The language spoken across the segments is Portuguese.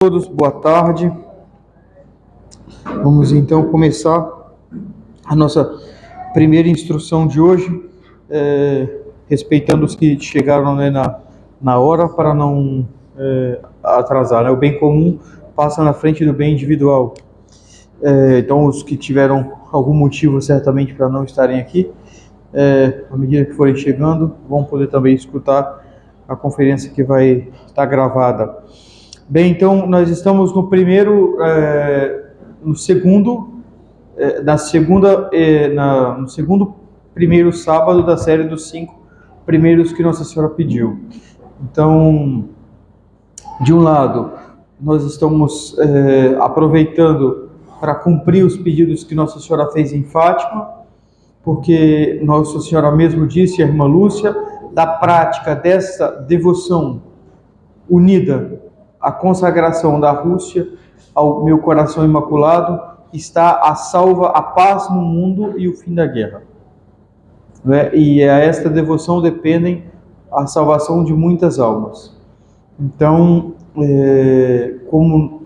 Todos, boa tarde. Vamos então começar a nossa primeira instrução de hoje, respeitando os que chegaram, né, na hora, para não atrasar, né? O bem comum passa na frente do bem individual. Então, os que tiveram algum motivo certamente para não estarem aqui, à medida que forem chegando, vão poder também escutar a conferência que vai estar gravada. Bem, então nós estamos no segundo primeiro sábado da série dos 5 primeiros que Nossa Senhora pediu. Então, de um lado, nós estamos aproveitando para cumprir os pedidos que Nossa Senhora fez em Fátima, porque Nossa Senhora mesmo disse, a irmã Lúcia, da prática dessa devoção unida à consagração da Rússia ao meu coração imaculado, está a salva a paz no mundo e o fim da guerra. E a esta devoção dependem a salvação de muitas almas. Então, como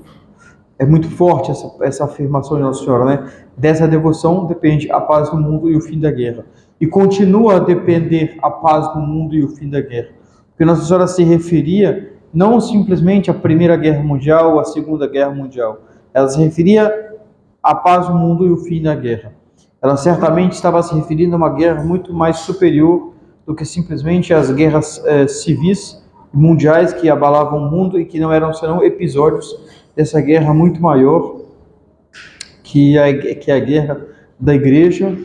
é muito forte essa afirmação de Nossa Senhora, né? Dessa devoção depende a paz no mundo e o fim da guerra. E continua a depender a paz no mundo e o fim da guerra. Porque Nossa Senhora se referia não simplesmente à Primeira Guerra Mundial ou à Segunda Guerra Mundial. Ela se referia à paz no mundo e o fim da guerra. Ela certamente estava se referindo a uma guerra muito mais superior do que simplesmente as guerras civis mundiais que abalavam o mundo e que não eram senão episódios dessa guerra muito maior que a guerra da igreja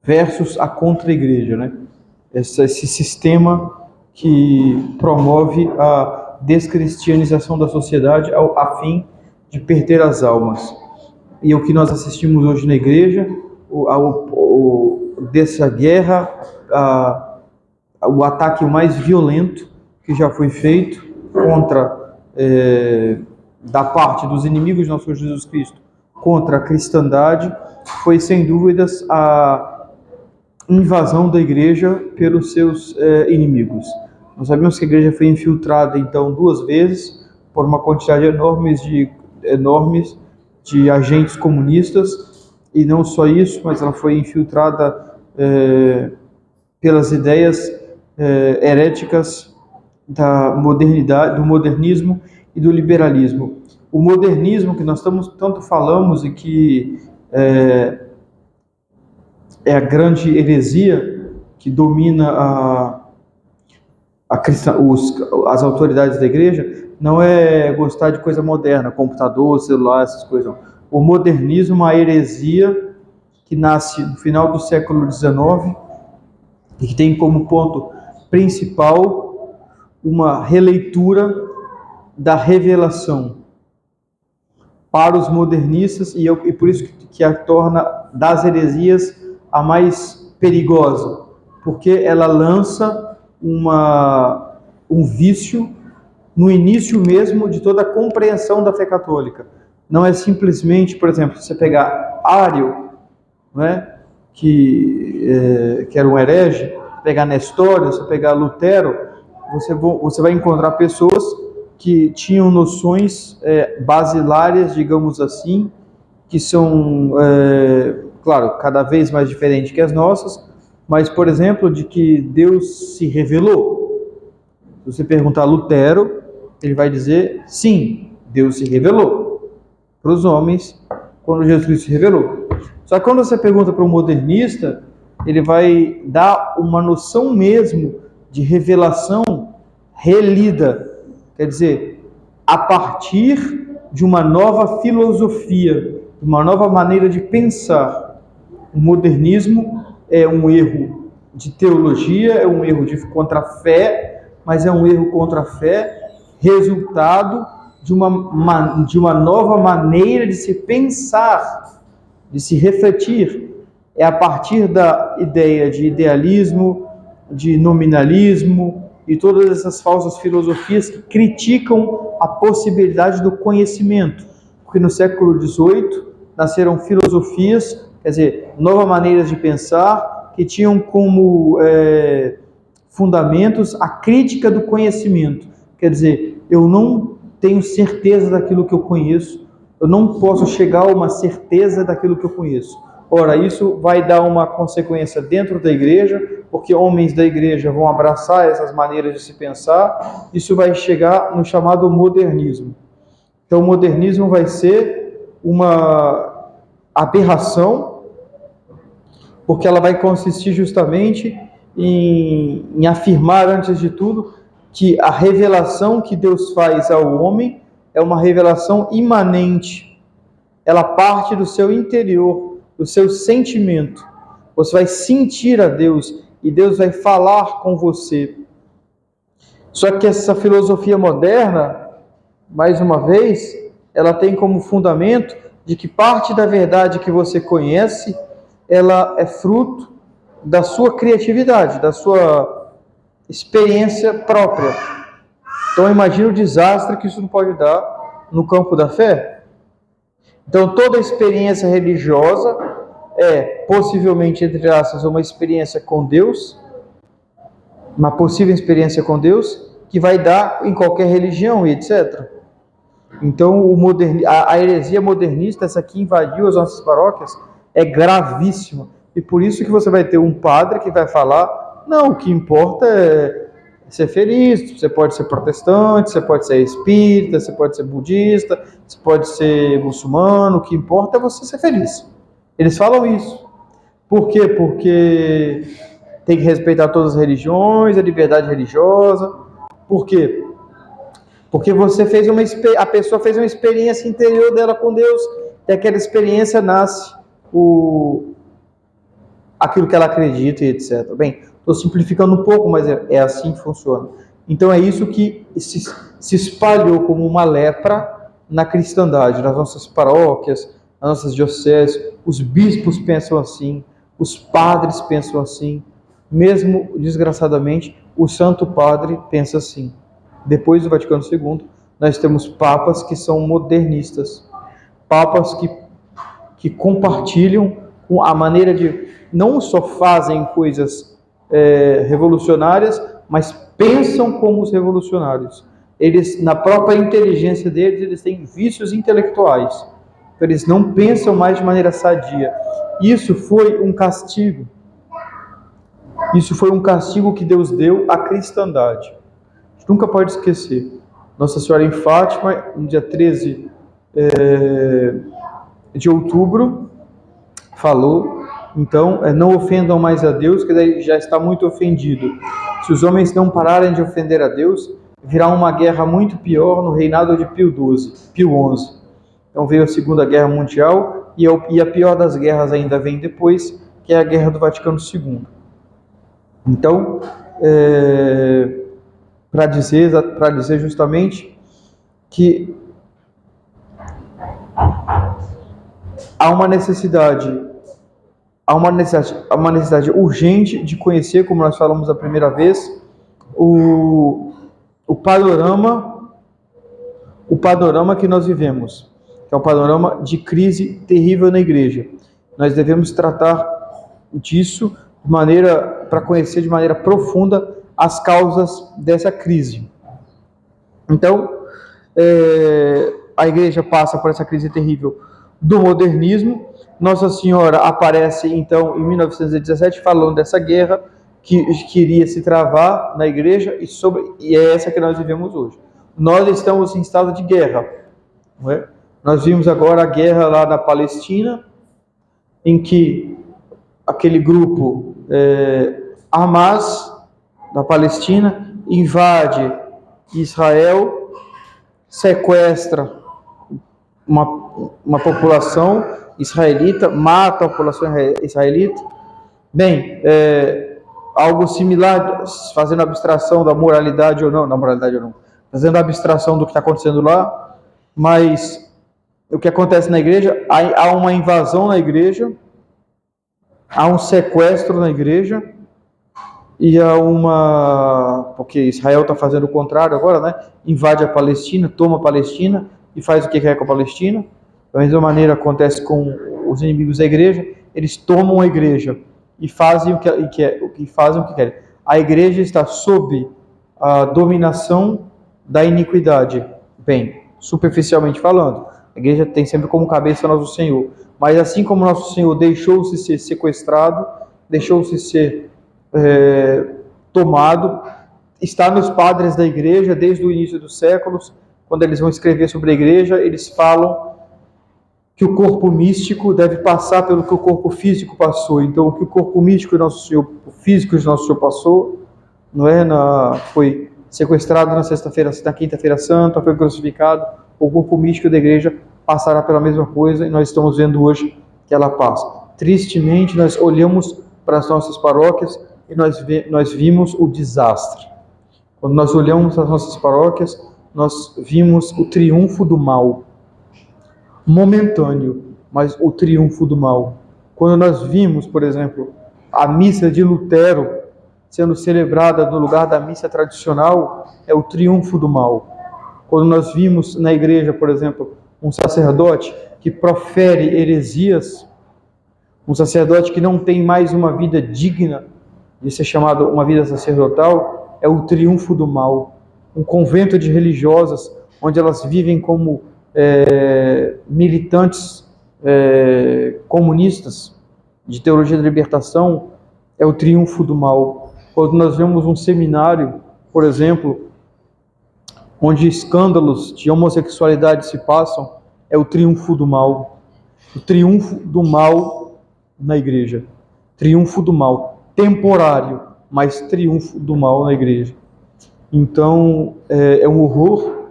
versus a contra-igreja, né? Esse sistema que promove a descristianização da sociedade a fim de perder as almas. E o que nós assistimos hoje na igreja, dessa guerra, o ataque mais violento que já foi feito contra, da parte dos inimigos de nosso Senhor Jesus Cristo, contra a cristandade, foi sem dúvidas a invasão da igreja pelos seus inimigos. Nós sabemos que a igreja foi infiltrada, então, 2 vezes por uma quantidade enormes de agentes comunistas, e não só isso, mas ela foi infiltrada pelas ideias heréticas da modernidade, do modernismo e do liberalismo. O modernismo que nós tanto falamos e que é a grande heresia que domina as autoridades da igreja, não é gostar de coisa moderna, computador, celular, essas coisas. Não. O modernismo é uma heresia que nasce no final do século XIX e que tem como ponto principal uma releitura da revelação para os modernistas, e por isso que a torna das heresias a mais perigosa, porque ela lança um vício no início mesmo de toda a compreensão da fé católica. Não é simplesmente, por exemplo, você pegar Ário, né, que era um herege, pegar Nestório, você pegar Lutero, você vai encontrar pessoas que tinham noções basilares, digamos assim, que são, claro, cada vez mais diferentes que as nossas, mas, por exemplo, de que Deus se revelou. Se você perguntar a Lutero, ele vai dizer, sim, Deus se revelou para os homens quando Jesus Cristo se revelou. Só que quando você pergunta para um modernista, ele vai dar uma noção mesmo de revelação relida, quer dizer, a partir de uma nova filosofia, de uma nova maneira de pensar. O modernismo é um erro de teologia, é um erro contra a fé, mas é um erro contra a fé resultado de uma nova maneira de se pensar, de se refletir. É a partir da ideia de idealismo, de nominalismo e todas essas falsas filosofias que criticam a possibilidade do conhecimento. Porque no século XVIII nasceram filosofias, quer dizer, novas maneiras de pensar que tinham como fundamentos a crítica do conhecimento. Quer dizer, eu não tenho certeza daquilo que eu conheço, eu não posso chegar a uma certeza daquilo que eu conheço. Ora, isso vai dar uma consequência dentro da igreja, porque homens da igreja vão abraçar essas maneiras de se pensar, isso vai chegar no chamado modernismo. Então, o modernismo vai ser uma aberração, porque ela vai consistir justamente em afirmar, antes de tudo, que a revelação que Deus faz ao homem é uma revelação imanente. Ela parte do seu interior, do seu sentimento. Você vai sentir a Deus e Deus vai falar com você. Só que essa filosofia moderna, mais uma vez, ela tem como fundamento de que parte da verdade que você conhece, ela é fruto da sua criatividade, da sua experiência própria. Então imagina o desastre que isso não pode dar no campo da fé. Então toda experiência religiosa é possivelmente, entre aspas, uma experiência com Deus, uma possível experiência com Deus, que vai dar em qualquer religião e etc. Então a heresia modernista, essa que invadiu as nossas paróquias, é gravíssima. E por isso que você vai ter um padre que vai falar, não, o que importa é ser feliz, você pode ser protestante, você pode ser espírita, você pode ser budista, você pode ser muçulmano, o que importa é você ser feliz. Eles falam isso. Por quê? Porque tem que respeitar todas as religiões, a liberdade religiosa. Por quê? Porque a pessoa fez uma experiência interior dela com Deus, e aquela experiência nasce aquilo que ela acredita e etc. Bem, estou simplificando um pouco, mas é assim que funciona. Então é isso que se espalhou como uma lepra na cristandade, nas nossas paróquias, nas nossas dioceses. Os bispos pensam assim, os padres pensam assim, mesmo, desgraçadamente, o Santo Padre pensa assim. Depois do Vaticano II, nós temos papas que são modernistas, papas que compartilham a maneira de, não só fazem coisas revolucionárias, mas pensam como os revolucionários. Eles, na própria inteligência deles, eles têm vícios intelectuais. Então, eles não pensam mais de maneira sadia. Isso foi um castigo. Isso foi um castigo que Deus deu à cristandade. A gente nunca pode esquecer. Nossa Senhora em Fátima, no dia 13 de outubro, falou, então, não ofendam mais a Deus, que daí já está muito ofendido. Se os homens não pararem de ofender a Deus, virá uma guerra muito pior no reinado de Pio XI. Então veio a Segunda Guerra Mundial, e a pior das guerras ainda vem depois, que é a Guerra do Vaticano II. Então, para dizer justamente que há uma necessidade urgente de conhecer, como nós falamos a primeira vez, o panorama que nós vivemos, que é um panorama de crise terrível na igreja. Nós devemos tratar disso para conhecer de maneira profunda as causas dessa crise. Então, a igreja passa por essa crise terrível do modernismo. Nossa Senhora aparece, então, em 1917, falando dessa guerra que iria se travar na igreja, e é essa que nós vivemos hoje. Nós estamos em estado de guerra. Não é? Nós vimos agora a guerra lá na Palestina, em que aquele grupo Hamas, da Palestina, invade Israel, sequestra uma população israelita, mata a população israelita. Bem, algo similar, fazendo abstração da moralidade ou não, fazendo abstração do que está acontecendo lá, mas o que acontece na igreja, há uma invasão na igreja, há um sequestro na igreja, e porque Israel está fazendo o contrário agora, né? Invade a Palestina, toma a Palestina e faz o que quer com a Palestina. Da mesma maneira acontece com os inimigos da igreja, eles tomam a igreja e fazem o que querem. A igreja está sob a dominação da iniquidade. Bem, superficialmente falando, a igreja tem sempre como cabeça Nosso Senhor. Mas assim como Nosso Senhor deixou-se ser sequestrado, deixou-se ser tomado, está nos padres da igreja desde o início dos séculos. Quando eles vão escrever sobre a igreja, eles falam que o corpo místico deve passar pelo que o corpo físico passou. Então, o que o corpo místico de Nosso Senhor, o físico de Nosso Senhor passou, foi sequestrado na quinta-feira santa, foi crucificado, o corpo místico da igreja passará pela mesma coisa, e nós estamos vendo hoje que ela passa. Tristemente, nós olhamos para as nossas paróquias e nós vimos o desastre. Quando nós olhamos as nossas paróquias, nós vimos o triunfo do mal. Momentâneo, mas o triunfo do mal. Quando nós vimos, por exemplo, a missa de Lutero sendo celebrada no lugar da missa tradicional, é o triunfo do mal. Quando nós vimos na igreja, por exemplo, um sacerdote que profere heresias, um sacerdote que não tem mais uma vida digna de ser chamado uma vida sacerdotal, é o triunfo do mal. Um convento de religiosas, onde elas vivem como militantes comunistas de teologia da libertação, é o triunfo do mal. Quando nós vemos um seminário, por exemplo, onde escândalos de homossexualidade se passam, é o triunfo do mal. O triunfo do mal na igreja. Triunfo do mal. Temporário, mas triunfo do mal na igreja. Então, é um horror,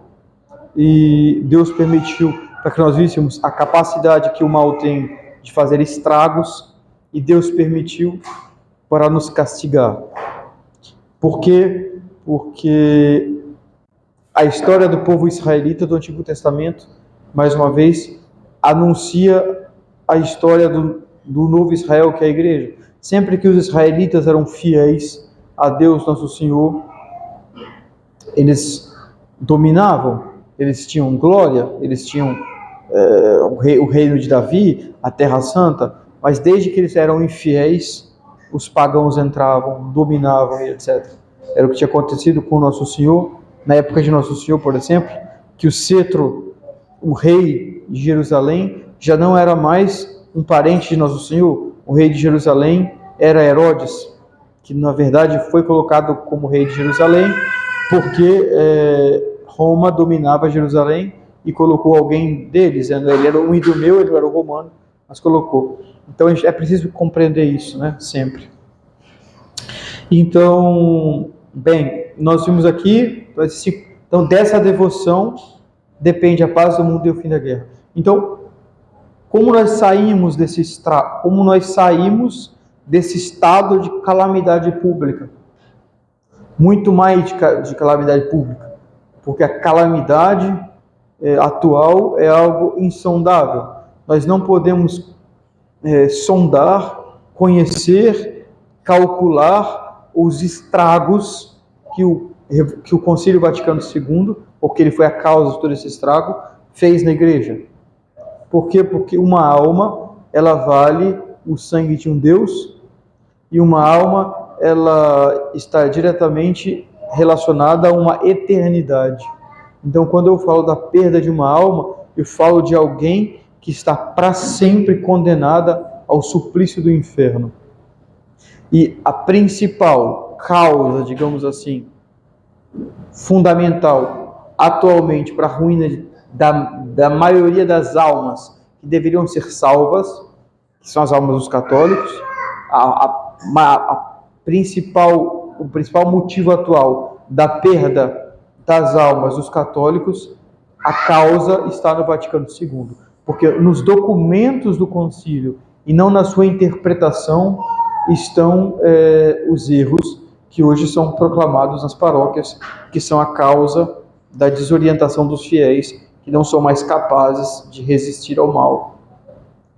e Deus permitiu para que nós víssemos a capacidade que o mal tem de fazer estragos, e Deus permitiu para nos castigar. Por quê? Porque a história do povo israelita do Antigo Testamento, mais uma vez, anuncia a história do novo Israel, que é a igreja. Sempre que os israelitas eram fiéis a Deus, nosso Senhor, eles dominavam, eles tinham glória, eles tinham o reino de Davi, a Terra Santa, mas desde que eles eram infiéis, os pagãos entravam, dominavam e etc. Era o que tinha acontecido com o Nosso Senhor, na época de Nosso Senhor, por exemplo, que o cetro, o rei de Jerusalém, já não era mais um parente de Nosso Senhor. O rei de Jerusalém era Herodes, que na verdade foi colocado como rei de Jerusalém, porque Roma dominava Jerusalém e colocou alguém deles. Ele era um idumeu, ele era um romano, mas colocou. Então é preciso compreender isso, né? Sempre. Então, bem, nós vimos aqui, então dessa devoção depende a paz do mundo e o fim da guerra. Então, como nós saímos desse estado de calamidade pública? Muito mais de calamidade pública, porque a calamidade atual é algo insondável. Nós não podemos sondar, conhecer, calcular os estragos que o Concílio Vaticano II, porque ele foi a causa de todo esse estrago, fez na igreja. Por quê? Porque uma alma, ela vale o sangue de um Deus, e uma alma, ela está diretamente relacionada a uma eternidade. Então, quando eu falo da perda de uma alma, eu falo de alguém que está para sempre condenada ao suplício do inferno. E a principal causa, digamos assim, fundamental atualmente para a ruína da maioria das almas que deveriam ser salvas, que são as almas dos católicos, o principal motivo atual da perda das almas dos católicos, a causa está no Vaticano II, porque nos documentos do concílio e não na sua interpretação estão os erros que hoje são proclamados nas paróquias, que são a causa da desorientação dos fiéis, que não são mais capazes de resistir ao mal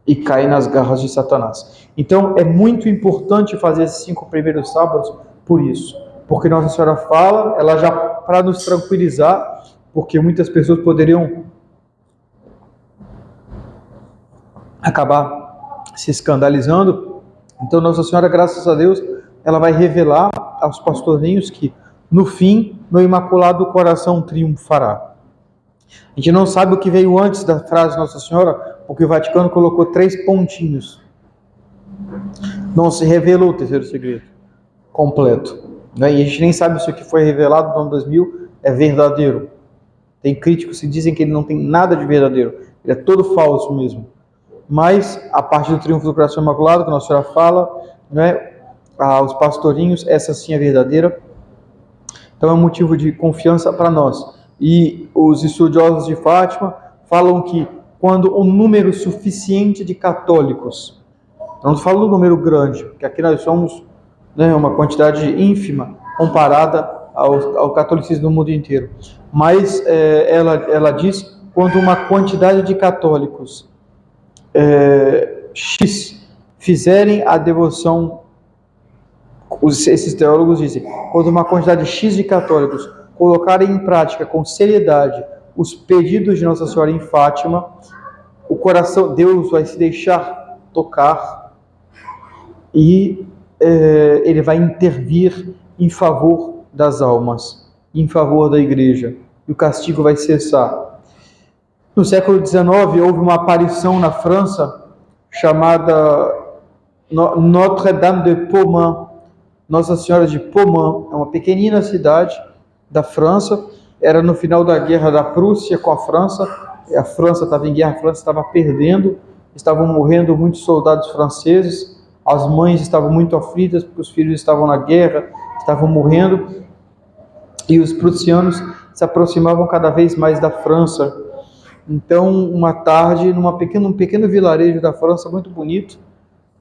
e caem nas garras de Satanás. Então, é muito importante fazer esses 5 primeiros sábados por isso, porque Nossa Senhora fala, ela já para nos tranquilizar, porque muitas pessoas poderiam acabar se escandalizando. Então, Nossa Senhora, graças a Deus, ela vai revelar aos pastorinhos que, no fim, meu Imaculado Coração triunfará. A gente não sabe o que veio antes da frase Nossa Senhora, porque o Vaticano colocou 3 pontinhos. Não se revelou o terceiro segredo completo, né? E a gente nem sabe se o que foi revelado no ano 2000 é verdadeiro. Tem críticos que dizem que ele não tem nada de verdadeiro, ele é todo falso mesmo. Mas, a partir do triunfo do coração imaculado, que Nossa Senhora fala, né, aos pastorinhos, essa sim é verdadeira. Então é um motivo de confiança para nós. E os estudiosos de Fátima falam que quando um número suficiente de católicos, não falo do número grande, porque aqui nós somos, né, uma quantidade ínfima comparada ao catolicismo do mundo inteiro, mas ela diz quando uma quantidade de católicos X fizerem a devoção, esses teólogos dizem, quando uma quantidade X de católicos colocarem em prática com seriedade os pedidos de Nossa Senhora em Fátima, o coração, Deus vai se deixar tocar e ele vai intervir em favor das almas, em favor da igreja, e o castigo vai cessar. No século XIX houve uma aparição na França chamada Notre-Dame de Pommern, Nossa Senhora de Pommern, é uma pequenina cidade da França, era no final da guerra da Prússia com a França estava em guerra, a França estava perdendo, estavam morrendo muitos soldados franceses, as mães estavam muito aflitas porque os filhos estavam na guerra, estavam morrendo, e os prussianos se aproximavam cada vez mais da França. Então, uma tarde, num pequeno vilarejo da França, muito bonito,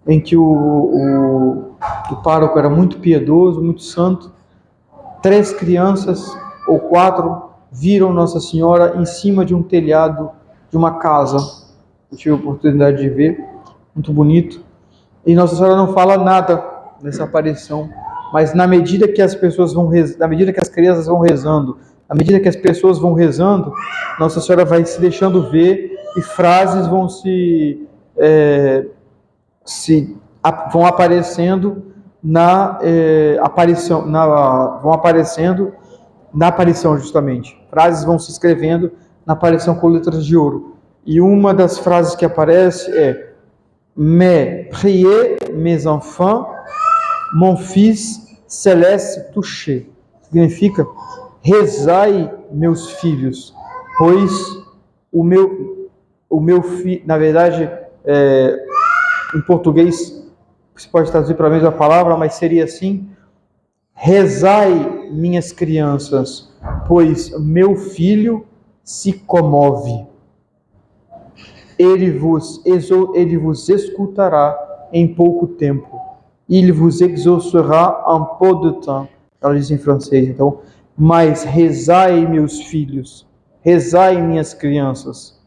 em que o pároco era muito piedoso, muito santo, 3 crianças ou 4 viram Nossa Senhora em cima de um telhado de uma casa. Eu tive a oportunidade de ver, muito bonito. E Nossa Senhora não fala nada nessa aparição, mas na medida que as pessoas vão na medida que as crianças vão rezando, à medida que as pessoas vão rezando, Nossa Senhora vai se deixando ver e frases vão vão aparecendo na aparição justamente. Frases vão se escrevendo na aparição com letras de ouro. E uma das frases que aparece é: Mais priez, mes enfants, mon fils céleste touché. Significa: rezai, meus filhos, pois o meu filho, na verdade, em português, você pode traduzir para a mesma palavra, mas seria assim: rezai, minhas crianças, pois meu filho se comove. Ele vos escutará em pouco tempo. Il vous exaucera en peu de temps. Ela diz em francês, então. Mas rezai, meus filhos, rezai, minhas crianças.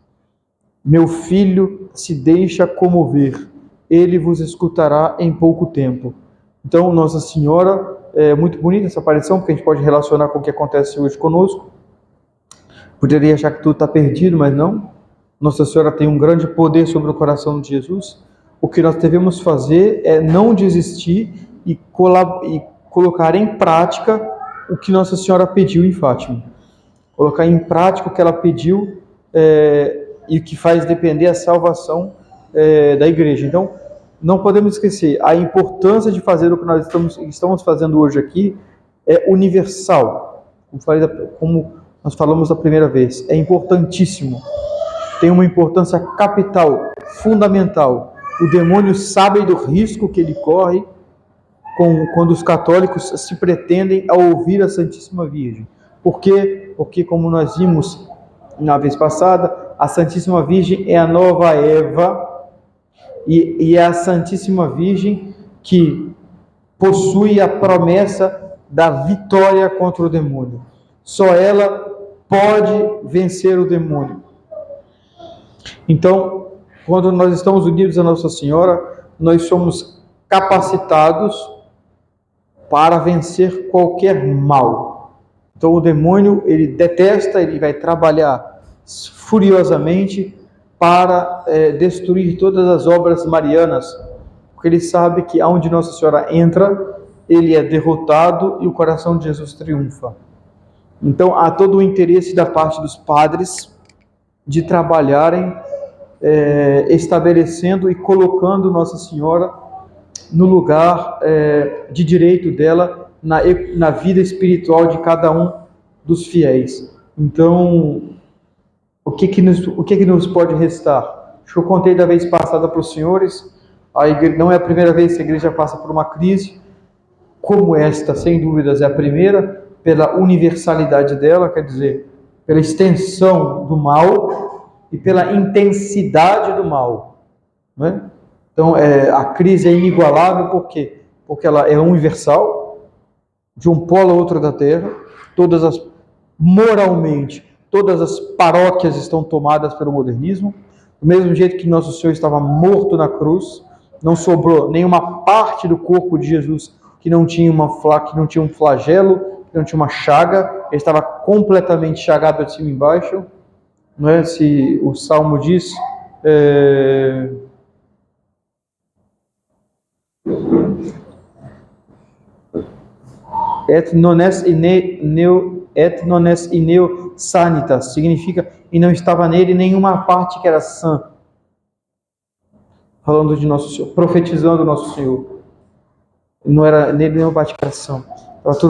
Meu filho se deixa comover. Ele vos escutará em pouco tempo. Então, Nossa Senhora, é muito bonita essa aparição, porque a gente pode relacionar com o que acontece hoje conosco. Poderia achar que tudo está perdido, mas não. Nossa Senhora tem um grande poder sobre o coração de Jesus. O que nós devemos fazer é não desistir e colocar em prática o que Nossa Senhora pediu em Fátima. Colocar em prática o que ela pediu e o que faz depender a salvação da igreja. Então, não podemos esquecer, a importância de fazer o que nós estamos fazendo hoje aqui é universal. Como nós falamos da primeira vez, é importantíssimo. Tem uma importância capital, fundamental. O demônio sabe do risco que ele corre quando os católicos se pretendem a ouvir a Santíssima Virgem. Por quê? Porque, como nós vimos na vez passada, a Santíssima Virgem é a nova Eva e é a Santíssima Virgem que possui a promessa da vitória contra o demônio. Só ela pode vencer o demônio. Então, quando nós estamos unidos a Nossa Senhora, nós somos capacitados para vencer qualquer mal. Então, o demônio, ele detesta, ele vai trabalhar furiosamente para destruir todas as obras marianas, porque ele sabe que aonde Nossa Senhora entra, ele é derrotado e o coração de Jesus triunfa. Então, há todo o interesse da parte dos padres de trabalharem estabelecendo e colocando Nossa Senhora no lugar de direito dela na vida espiritual de cada um dos fiéis. Então, o que nos pode restar? Acho que eu contei da vez passada para os senhores, não é a primeira vez que a igreja passa por uma crise como esta, sem dúvidas é a primeira, pela universalidade dela, quer dizer, pela extensão do mal e pela intensidade do mal, né? Então, a crise é inigualável, por quê? Porque ela é universal, de um polo a outro da Terra, moralmente, todas as paróquias estão tomadas pelo modernismo, do mesmo jeito que Nosso Senhor estava morto na cruz, não sobrou nenhuma parte do corpo de Jesus que não tinha um flagelo, que não tinha uma chaga, ele estava completamente chagado de cima e embaixo, não é? Se o Salmo diz, et nones ineo sanitas, significa, e não estava nele nenhuma parte que era sã, falando de Nosso Senhor, profetizando Nosso Senhor, não era nele nenhuma parte que era sã,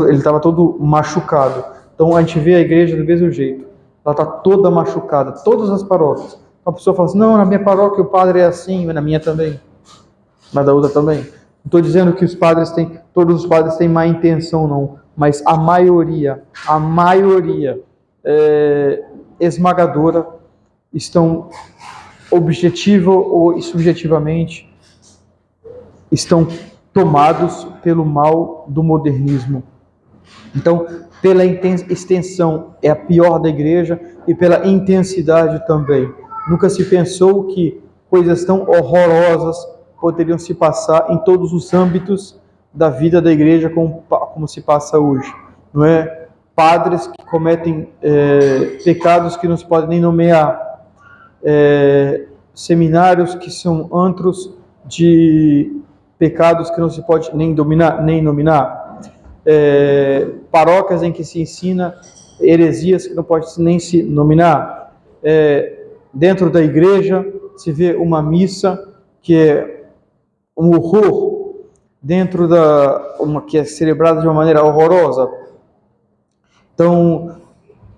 ele estava todo machucado. Então a gente vê a igreja do mesmo jeito, ela está toda machucada, todas as paróquias. Uma pessoa fala assim, não, na minha paróquia o padre é assim, mas na minha também, na da outra também. Não estou dizendo que todos os padres têm má intenção, não, mas a maioria esmagadora estão objetiva ou subjetivamente estão tomados pelo mal do modernismo. Então, pela extensão é a pior da igreja e pela intensidade também. Nunca se pensou que coisas tão horrorosas poderiam se passar em todos os âmbitos da vida da igreja como se passa hoje, não é? Padres que cometem pecados que não se podem nem nomear, seminários que são antros de pecados que não se pode nem nominar, paróquias em que se ensina heresias que não pode nem se nominar, dentro da igreja se vê uma missa que é um horror, que é celebrada de uma maneira horrorosa. Então,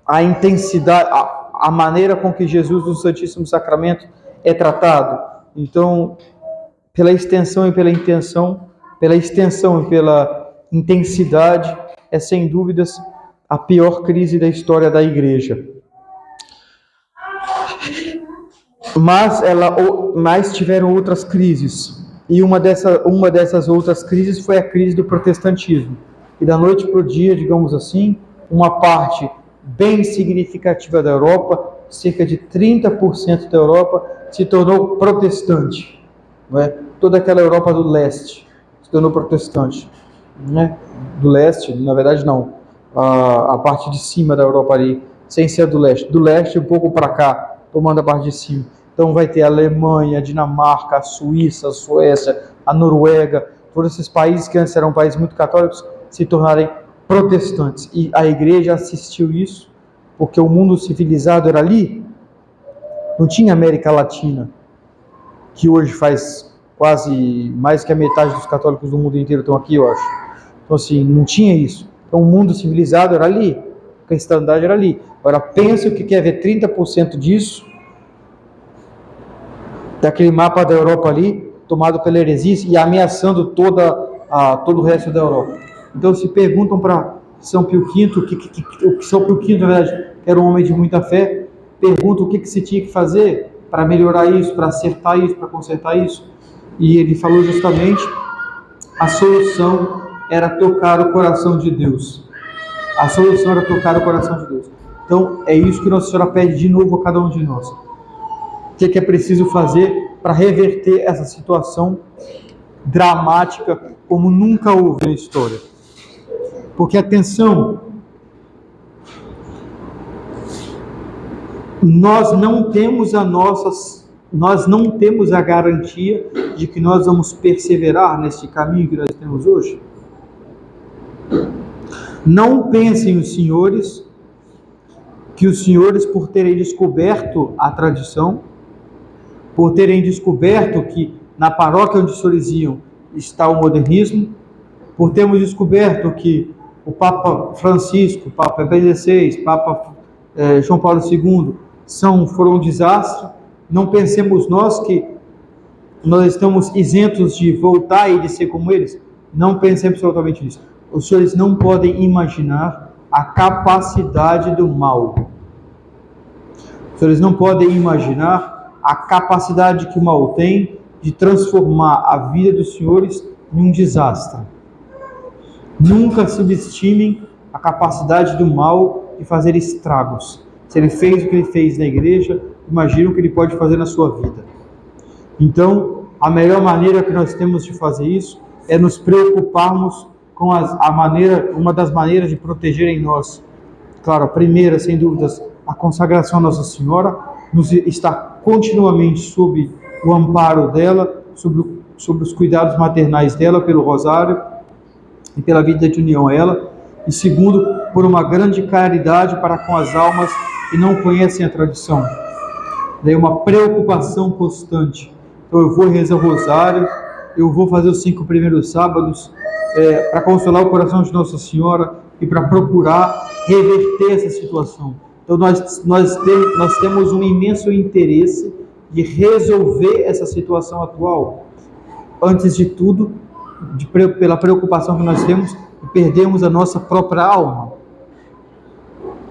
a intensidade, a maneira com que Jesus no Santíssimo Sacramento é tratado. Então, pela extensão e pela intensidade, é sem dúvidas a pior crise da história da igreja. Mas tiveram outras crises. E uma dessas outras crises foi a crise do protestantismo. E da noite para o dia, digamos assim, uma parte bem significativa da Europa, cerca de 30% da Europa, se tornou protestante. Não é? Toda aquela Europa do leste se tornou protestante. Não é? Do leste, na verdade não. A parte de cima da Europa ali, sem ser do leste. Do leste um pouco para cá, tomando a parte de cima. Então vai ter a Alemanha, a Dinamarca, a Suíça, a Suécia, a Noruega, todos esses países que antes eram países muito católicos, se tornarem protestantes. E a igreja assistiu isso, porque o mundo civilizado era ali, não tinha América Latina, que hoje faz quase mais que a metade dos católicos do mundo inteiro estão aqui, eu acho. Então assim, não tinha isso. Então o mundo civilizado era ali, a cristandade era ali. Agora pensa o que quer ver 30% disso, daquele mapa da Europa ali, tomado pela heresia e ameaçando todo o resto da Europa. Então se perguntam para São Pio V, o que São Pio V, na verdade, era um homem de muita fé, perguntam o que se tinha que fazer para melhorar isso, para acertar isso, para consertar isso. E ele falou justamente, a solução era tocar o coração de Deus. A solução era tocar o coração de Deus. Então é isso que Nossa Senhora pede de novo a cada um de nós. O que é preciso fazer para reverter essa situação dramática como nunca houve na história? Porque, atenção, nós não temos a garantia de que nós vamos perseverar nesse caminho que nós temos hoje. Não pensem os senhores que os senhores, por terem descoberto a tradição, por terem descoberto que na paróquia onde os senhores iam está o modernismo, por termos descoberto que o Papa Francisco, o Papa Bento XVI, Papa João Paulo II foram um desastre, não pensemos nós que nós estamos isentos de voltar e de ser como eles. Não pensemos absolutamente nisso. Os senhores não podem imaginar a capacidade do mal. Os senhores não podem imaginar a capacidade que o mal tem de transformar a vida dos senhores em um desastre. Nunca subestimem a capacidade do mal de fazer estragos. Se ele fez o que ele fez na igreja, imagina o que ele pode fazer na sua vida. Então, a melhor maneira que nós temos de fazer isso é nos preocuparmos com uma das maneiras de proteger em nós. Claro, a primeira, sem dúvidas, a consagração a Nossa Senhora, nos estar continuamente sob o amparo dela, sobre os cuidados maternais dela, pelo rosário e pela vida de união a ela. E segundo, por uma grande caridade para com as almas que não conhecem a tradição. Daí uma preocupação constante. Então eu vou rezar o rosário, eu vou fazer os 5 primeiros sábados para consolar o coração de Nossa Senhora e para procurar reverter essa situação. Então nós temos um imenso interesse de resolver essa situação atual. Antes de tudo, pela preocupação que nós temos de perdermos a nossa própria alma.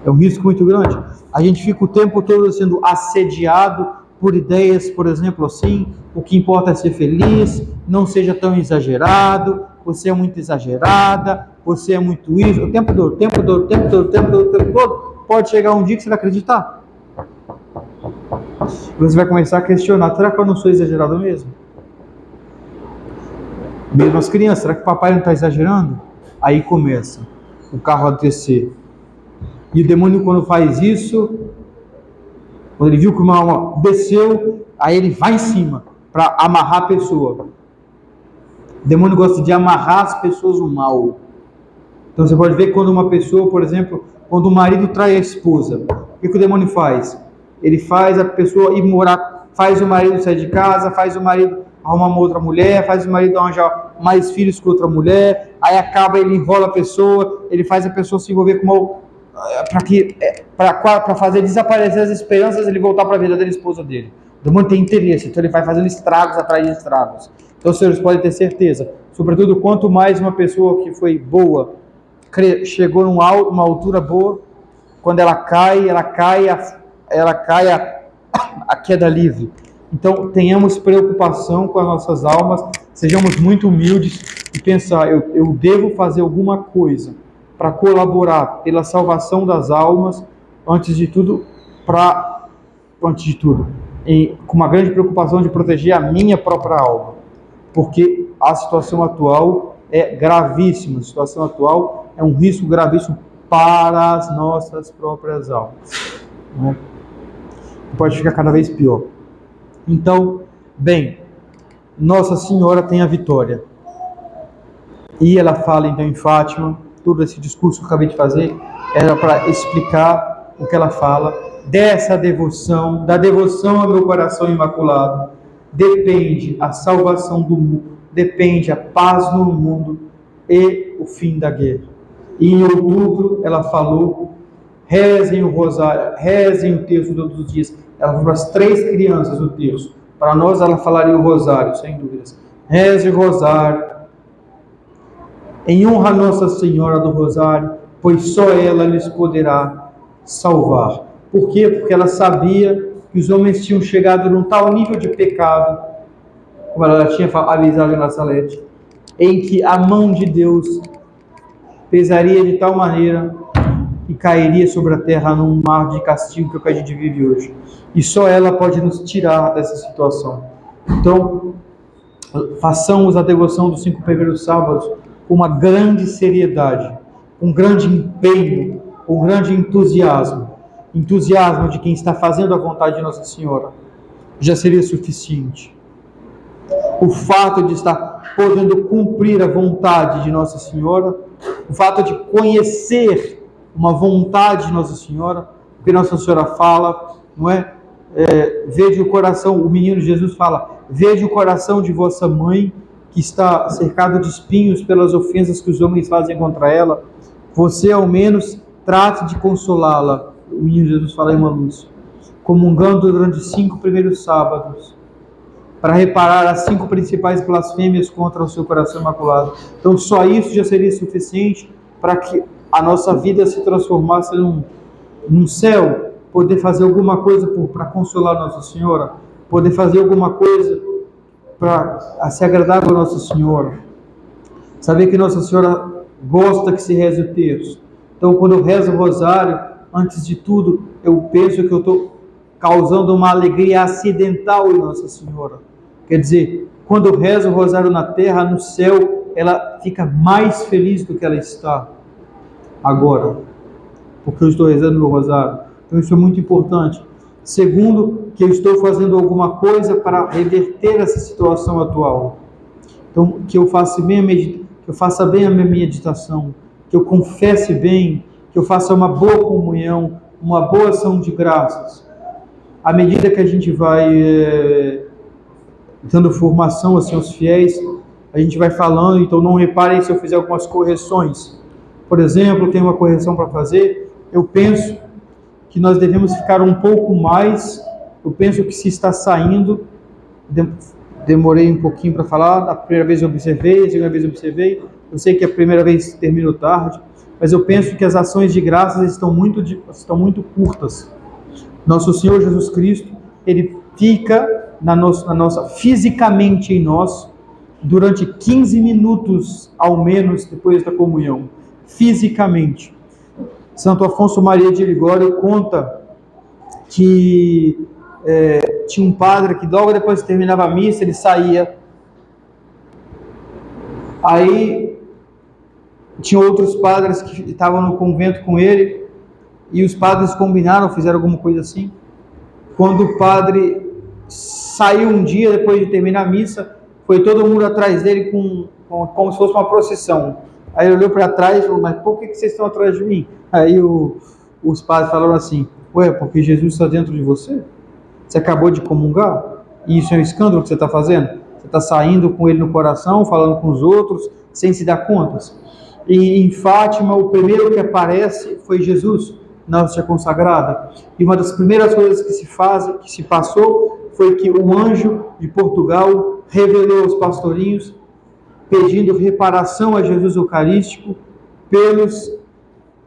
É um risco muito grande. A gente fica o tempo todo sendo assediado por ideias, por exemplo, assim, o que importa é ser feliz, não seja tão exagerado, você é muito exagerada, você é muito isso, o tempo todo. Pode chegar um dia que você vai acreditar. Você vai começar a questionar, será que eu não sou exagerado mesmo? Mesmo as crianças, será que o papai não está exagerando? Aí começa o carro a descer. E o demônio, quando faz isso, quando ele viu que uma alma desceu, aí ele vai em cima para amarrar a pessoa. O demônio gosta de amarrar as pessoas no mal. Então você pode ver quando uma pessoa, por exemplo, quando o marido trai a esposa, o que o demônio faz? Ele faz a pessoa ir morar, faz o marido sair de casa, faz o marido arrumar uma outra mulher, faz o marido arranjar mais filhos com outra mulher, aí acaba, ele enrola a pessoa, ele faz a pessoa se envolver com uma para fazer desaparecer as esperanças, ele voltar para a verdadeira esposa dele. O demônio tem interesse, então ele vai fazendo estragos atrás de estragos. Então os senhores podem ter certeza, sobretudo quanto mais uma pessoa que foi boa, chegou numa altura boa, quando ela cai a queda livre. Então tenhamos preocupação com as nossas almas, sejamos muito humildes e pensar, eu devo fazer alguma coisa para colaborar pela salvação das almas, antes de tudo, com uma grande preocupação de proteger a minha própria alma, porque a situação atual é gravíssima, a situação atual é um risco gravíssimo para as nossas próprias almas, né? Pode ficar cada vez pior. Então, bem, Nossa Senhora tem a vitória, e ela fala então em Fátima. Todo esse discurso que eu acabei de fazer era para explicar o que ela fala dessa devoção, da devoção ao meu coração imaculado. Depende a salvação do mundo, depende a paz no mundo e o fim da guerra. E em outubro ela falou, rezem o rosário, rezem o terço todos os dias. Ela falou para as 3 crianças o terço. Para nós ela falaria o rosário, sem dúvidas. Reze o rosário, em honra a Nossa Senhora do Rosário, pois só ela lhes poderá salvar. Por quê? Porque ela sabia que os homens tinham chegado num tal nível de pecado, como ela tinha avisado em La Salete, em que a mão de Deus pesaria de tal maneira que cairia sobre a terra num mar de castigo que a gente vive hoje. E só ela pode nos tirar dessa situação. Então, façamos a devoção dos 5 primeiros sábados com uma grande seriedade, com um grande empenho, com um grande entusiasmo de quem está fazendo a vontade de Nossa Senhora, já seria suficiente. O fato de estar podendo cumprir a vontade de Nossa Senhora, o fato de conhecer uma vontade de Nossa Senhora, porque Nossa Senhora fala, não é? Vede o coração, o menino Jesus fala, vede o coração de vossa mãe, que está cercado de espinhos pelas ofensas que os homens fazem contra ela. Você, ao menos, trate de consolá-la. O menino Jesus fala em uma luz, comungando durante 5 primeiros sábados, para reparar as 5 principais blasfêmias contra o seu coração imaculado. Então, só isso já seria suficiente para que a nossa vida se transformasse num céu, poder fazer alguma coisa para consolar Nossa Senhora, poder fazer alguma coisa para se agradar com Nossa Senhora, saber que Nossa Senhora gosta que se reze o terço. Então, quando eu rezo o rosário, antes de tudo, eu penso que eu estou causando uma alegria acidental em Nossa Senhora. Quer dizer, quando eu rezo o rosário na terra, no céu, ela fica mais feliz do que ela está agora, porque eu estou rezando meu rosário. Então isso é muito importante. Segundo, que eu estou fazendo alguma coisa para reverter essa situação atual. Então, que eu faça bem a minha meditação, que eu confesse bem, que eu faça uma boa comunhão, uma boa ação de graças. À medida que a gente vai dando formação assim, aos fiéis, a gente vai falando, então não reparem se eu fizer algumas correções. Por exemplo, tem uma correção para fazer, eu penso que nós devemos ficar um pouco mais, eu penso que se está saindo, demorei um pouquinho para falar, a primeira vez eu observei, a segunda vez eu observei, eu sei que a primeira vez termino tarde, mas eu penso que as ações de graças estão muito curtas. Nosso Senhor Jesus Cristo, Ele fica fisicamente em nós, durante 15 minutos, ao menos, depois da comunhão, fisicamente. Santo Afonso Maria de Ligório conta que tinha um padre que logo depois que terminava a missa, ele saía. Aí tinha outros padres que estavam no convento com ele, e os padres combinaram, fizeram alguma coisa assim. Quando o padre saiu um dia depois de terminar a missa, foi todo mundo atrás dele como se fosse uma procissão. Aí ele olhou para trás e falou, mas por que vocês estão atrás de mim? Aí os padres falaram assim, ué, porque Jesus está dentro de você? Você acabou de comungar? E isso é um escândalo que você está fazendo? Você está saindo com ele no coração, falando com os outros, sem se dar contas. E em Fátima, o primeiro que aparece foi Jesus, na hóstia consagrada. E uma das primeiras coisas que se passou, foi que o anjo de Portugal revelou aos pastorinhos, pedindo reparação a Jesus Eucarístico pelos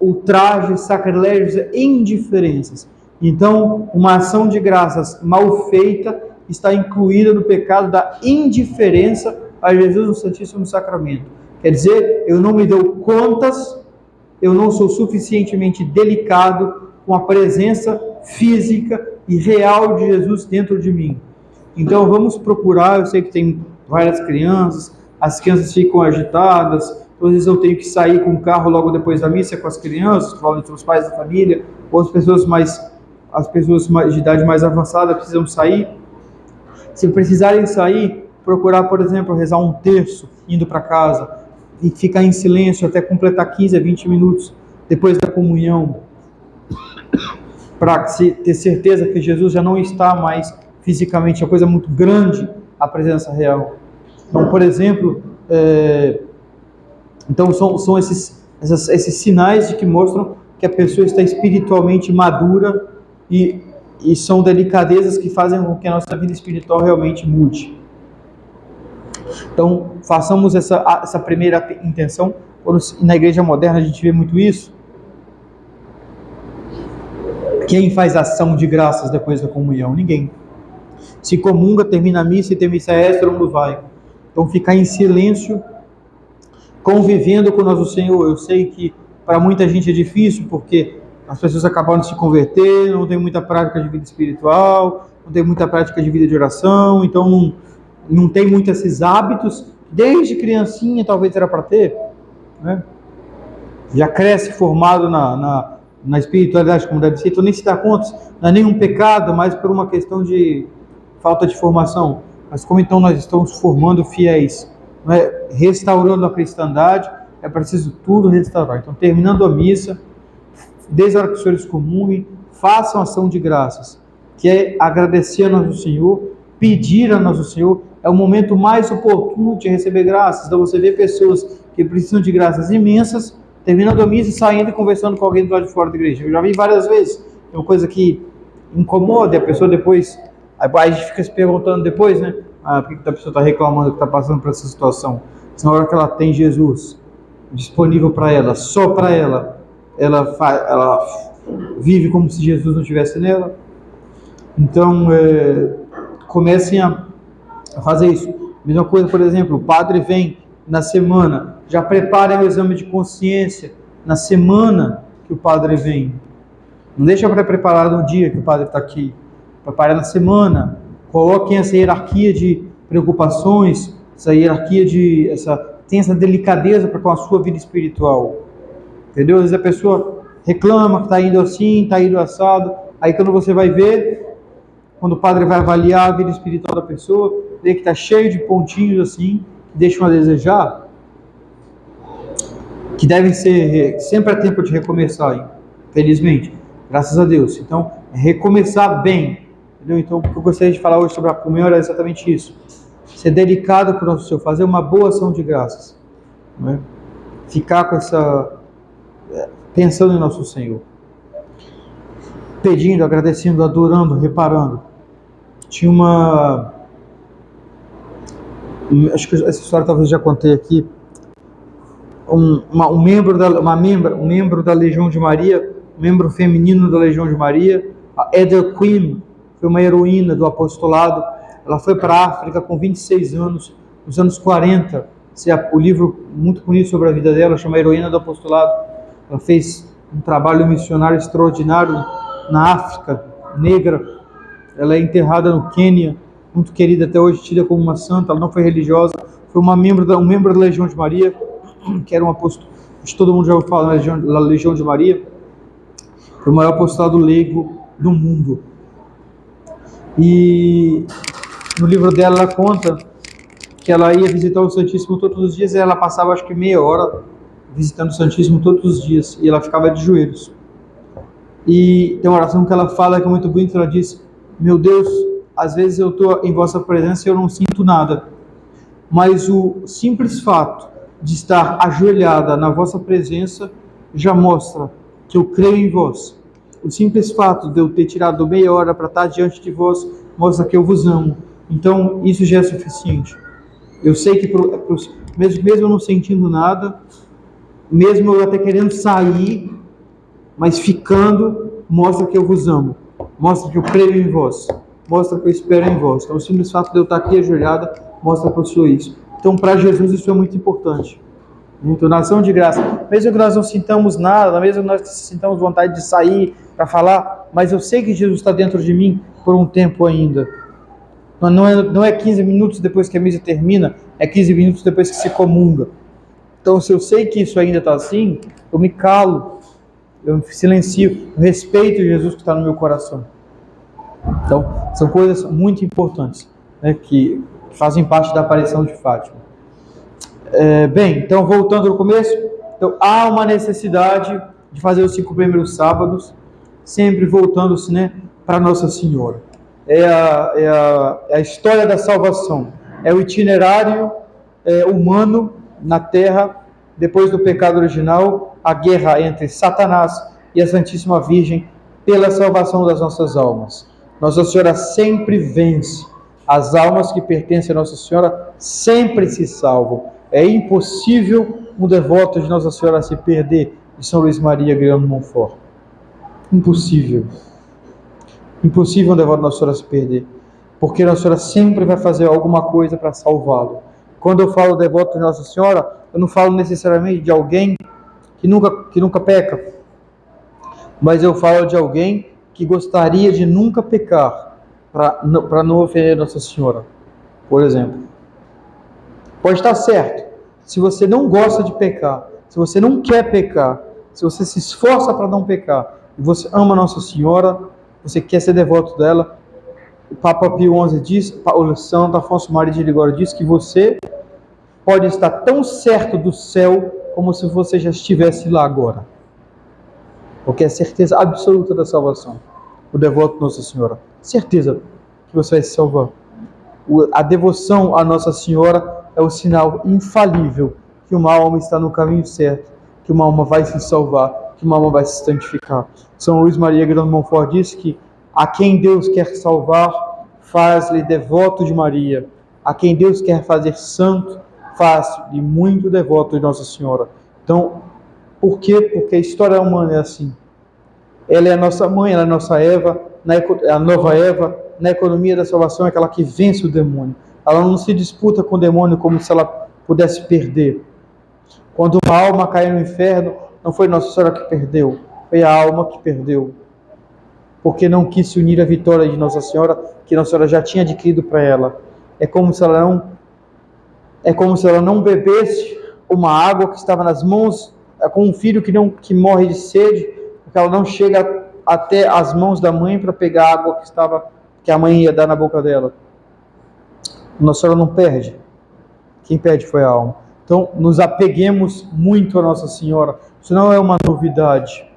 ultrajes, sacrilégios e indiferenças. Então, uma ação de graças mal feita está incluída no pecado da indiferença a Jesus no Santíssimo Sacramento. Quer dizer, eu não me dou contas, eu não sou suficientemente delicado com a presença física e real de Jesus dentro de mim. Então vamos procurar, eu sei que tem várias crianças, as crianças ficam agitadas, às vezes eu tenho que sair com o carro logo depois da missa com as crianças, falando entre os pais da família, ou as pessoas de idade mais avançada precisam sair. Se precisarem sair, procurar, por exemplo, rezar um terço indo para casa e ficar em silêncio até completar 15 a 20 minutos depois da comunhão, para ter certeza que Jesus já não está mais fisicamente, é uma coisa muito grande a presença real. Então, por exemplo, então são esses sinais de que mostram que a pessoa está espiritualmente madura e são delicadezas que fazem com que a nossa vida espiritual realmente mude. Então, façamos essa primeira intenção. Na igreja moderna a gente vê muito isso. Quem faz ação de graças depois da comunhão? Ninguém. Se comunga, termina a missa e tem missa extra, todo mundo vai. Então, ficar em silêncio, convivendo com o nosso Senhor. Eu sei que para muita gente é difícil, porque as pessoas acabaram de se converter, não tem muita prática de vida espiritual, não tem muita prática de vida de oração, então não tem muito esses hábitos. Desde criancinha talvez era para ter, né? Já cresce formado na espiritualidade como deve ser, então nem se dá conta, não é nenhum pecado, mas por uma questão de falta de formação. Mas como então nós estamos formando fiéis, né? Restaurando a cristandade, é preciso tudo restaurar. Então, terminando a missa, desde a hora que os senhores comunguem, façam ação de graças, que é agradecer a Nosso Senhor, pedir a Nosso Senhor. É o momento mais oportuno de receber graças. Então você vê pessoas que precisam de graças imensas, terminando a missa e saindo e conversando com alguém do lado de fora da igreja. Eu já vi várias vezes. É uma coisa que incomoda a pessoa depois. Aí a gente fica se perguntando depois, né? Por que a pessoa está reclamando que está passando por essa situação? Se na hora que ela tem Jesus disponível para ela, só para ela, ela vive como se Jesus não estivesse nela. Então, comecem a fazer isso. Mesma coisa, por exemplo, o padre vem na semana, já prepara o exame de consciência na semana que o padre vem. Não deixa para preparar no dia que o padre está aqui. Prepara na semana. Coloquem essa hierarquia de preocupações, tem essa delicadeza para com a sua vida espiritual. Entendeu? Às vezes a pessoa reclama que está indo assim, está indo assado. Aí quando você vai ver, quando o padre vai avaliar a vida espiritual da pessoa, vê que está cheio de pontinhos assim, que deixam a desejar, que devem ser, sempre é tempo de recomeçar, hein? Felizmente, graças a Deus. Então, recomeçar bem, entendeu? Então, o que eu gostaria de falar hoje sobre a comunhão é exatamente isso. Ser delicado para o nosso Senhor, fazer uma boa ação de graças, né? Ficar com pensando em nosso Senhor, pedindo, agradecendo, adorando, reparando. Tinha acho que essa história talvez já contei aqui, um membro da Legião de Maria, um membro feminino da Legião de Maria, a Eda Queen, foi uma heroína do apostolado. Ela foi para a África com 26 anos, nos anos 40. O livro muito bonito sobre a vida dela, chama Heroína do Apostolado. Ela fez um trabalho missionário extraordinário na África negra. Ela é enterrada no Quênia, muito querida até hoje, tida como uma santa. Ela não foi religiosa, foi um membro da Legião de Maria, que era um apóstolo, todo mundo já ouviu falar da Legião de Maria. Foi o maior apostolado leigo do mundo. E no livro dela ela conta que ela ia visitar o Santíssimo todos os dias, e ela passava acho que meia hora visitando o Santíssimo todos os dias, e ela ficava de joelhos. E tem uma oração que ela fala que é muito bonita. Ela diz: meu Deus, às vezes eu estou em vossa presença e eu não sinto nada, mas o simples fato de estar ajoelhada na vossa presença já mostra que eu creio em vós. O simples fato de eu ter tirado meia hora para estar diante de vós mostra que eu vos amo. Então isso já é suficiente. Eu sei que mesmo eu não sentindo nada, mesmo eu até querendo sair, mas ficando, mostra que eu vos amo, mostra que eu creio em vós, mostra que eu espero em vós. Então o simples fato de eu estar aqui ajoelhada mostra para o Senhor isso. Então para Jesus isso é muito importante. Entonação de graça, mesmo que nós não sintamos nada, mesmo que nós sintamos vontade de sair para falar, mas eu sei que Jesus está dentro de mim por um tempo ainda. Não é 15 minutos depois que a missa termina, é 15 minutos depois que se comunga. Então se eu sei que isso ainda está assim, eu me calo, eu me silencio, eu respeito Jesus que está no meu coração. Então são coisas muito importantes, né, que fazem parte da aparição de Fátima. Bem, então voltando ao começo, então, há uma necessidade de fazer os 5 primeiros sábados, sempre voltando-se, né, para Nossa Senhora. É a história da salvação, é o itinerário humano na Terra, depois do pecado original, a guerra entre Satanás e a Santíssima Virgem pela salvação das nossas almas. Nossa Senhora sempre vence, as almas que pertencem a Nossa Senhora sempre se salvam. É impossível um devoto de Nossa Senhora se perder de São Luís Maria Grião Montfort. Impossível. Impossível um devoto de Nossa Senhora se perder. Porque Nossa Senhora sempre vai fazer alguma coisa para salvá-lo. Quando eu falo devoto de Nossa Senhora, eu não falo necessariamente de alguém que nunca peca. Mas eu falo de alguém que gostaria de nunca pecar, para não ofender Nossa Senhora, por exemplo. Pode estar certo, se você não gosta de pecar, se você não quer pecar, se você se esforça para não pecar, e você ama Nossa Senhora, você quer ser devoto dela, o Papa Pio XI diz, o Santo Afonso Maria de Ligório diz que você pode estar tão certo do céu como se você já estivesse lá agora, porque é certeza absoluta da salvação. o devoto Nossa Senhora. Certeza que você vai se salvar. A devoção à Nossa Senhora é o sinal infalível que uma alma está no caminho certo, que uma alma vai se salvar, que uma alma vai se santificar. São Luís Maria Grande Montfort diz que a quem Deus quer salvar, faz-lhe devoto de Maria. A quem Deus quer fazer santo, faz-lhe muito devoto de Nossa Senhora. Então, por quê? Porque a história humana é assim. Ela é a nossa mãe, ela é a nossa Eva, a nova Eva. Na economia da salvação é aquela que vence o demônio. Ela não se disputa com o demônio como se ela pudesse perder. Quando uma alma caiu no inferno, não foi Nossa Senhora que perdeu, foi a alma que perdeu. Porque não quis se unir à vitória de Nossa Senhora, que Nossa Senhora já tinha adquirido para ela. É como se ela não bebesse uma água que estava nas mãos, com um filho que morre de sede, porque ela não chega até as mãos da mãe para pegar a água que a mãe ia dar na boca dela. Nossa Senhora não perde. Quem perde foi a alma. Então, nos apeguemos muito a Nossa Senhora. Isso não é uma novidade.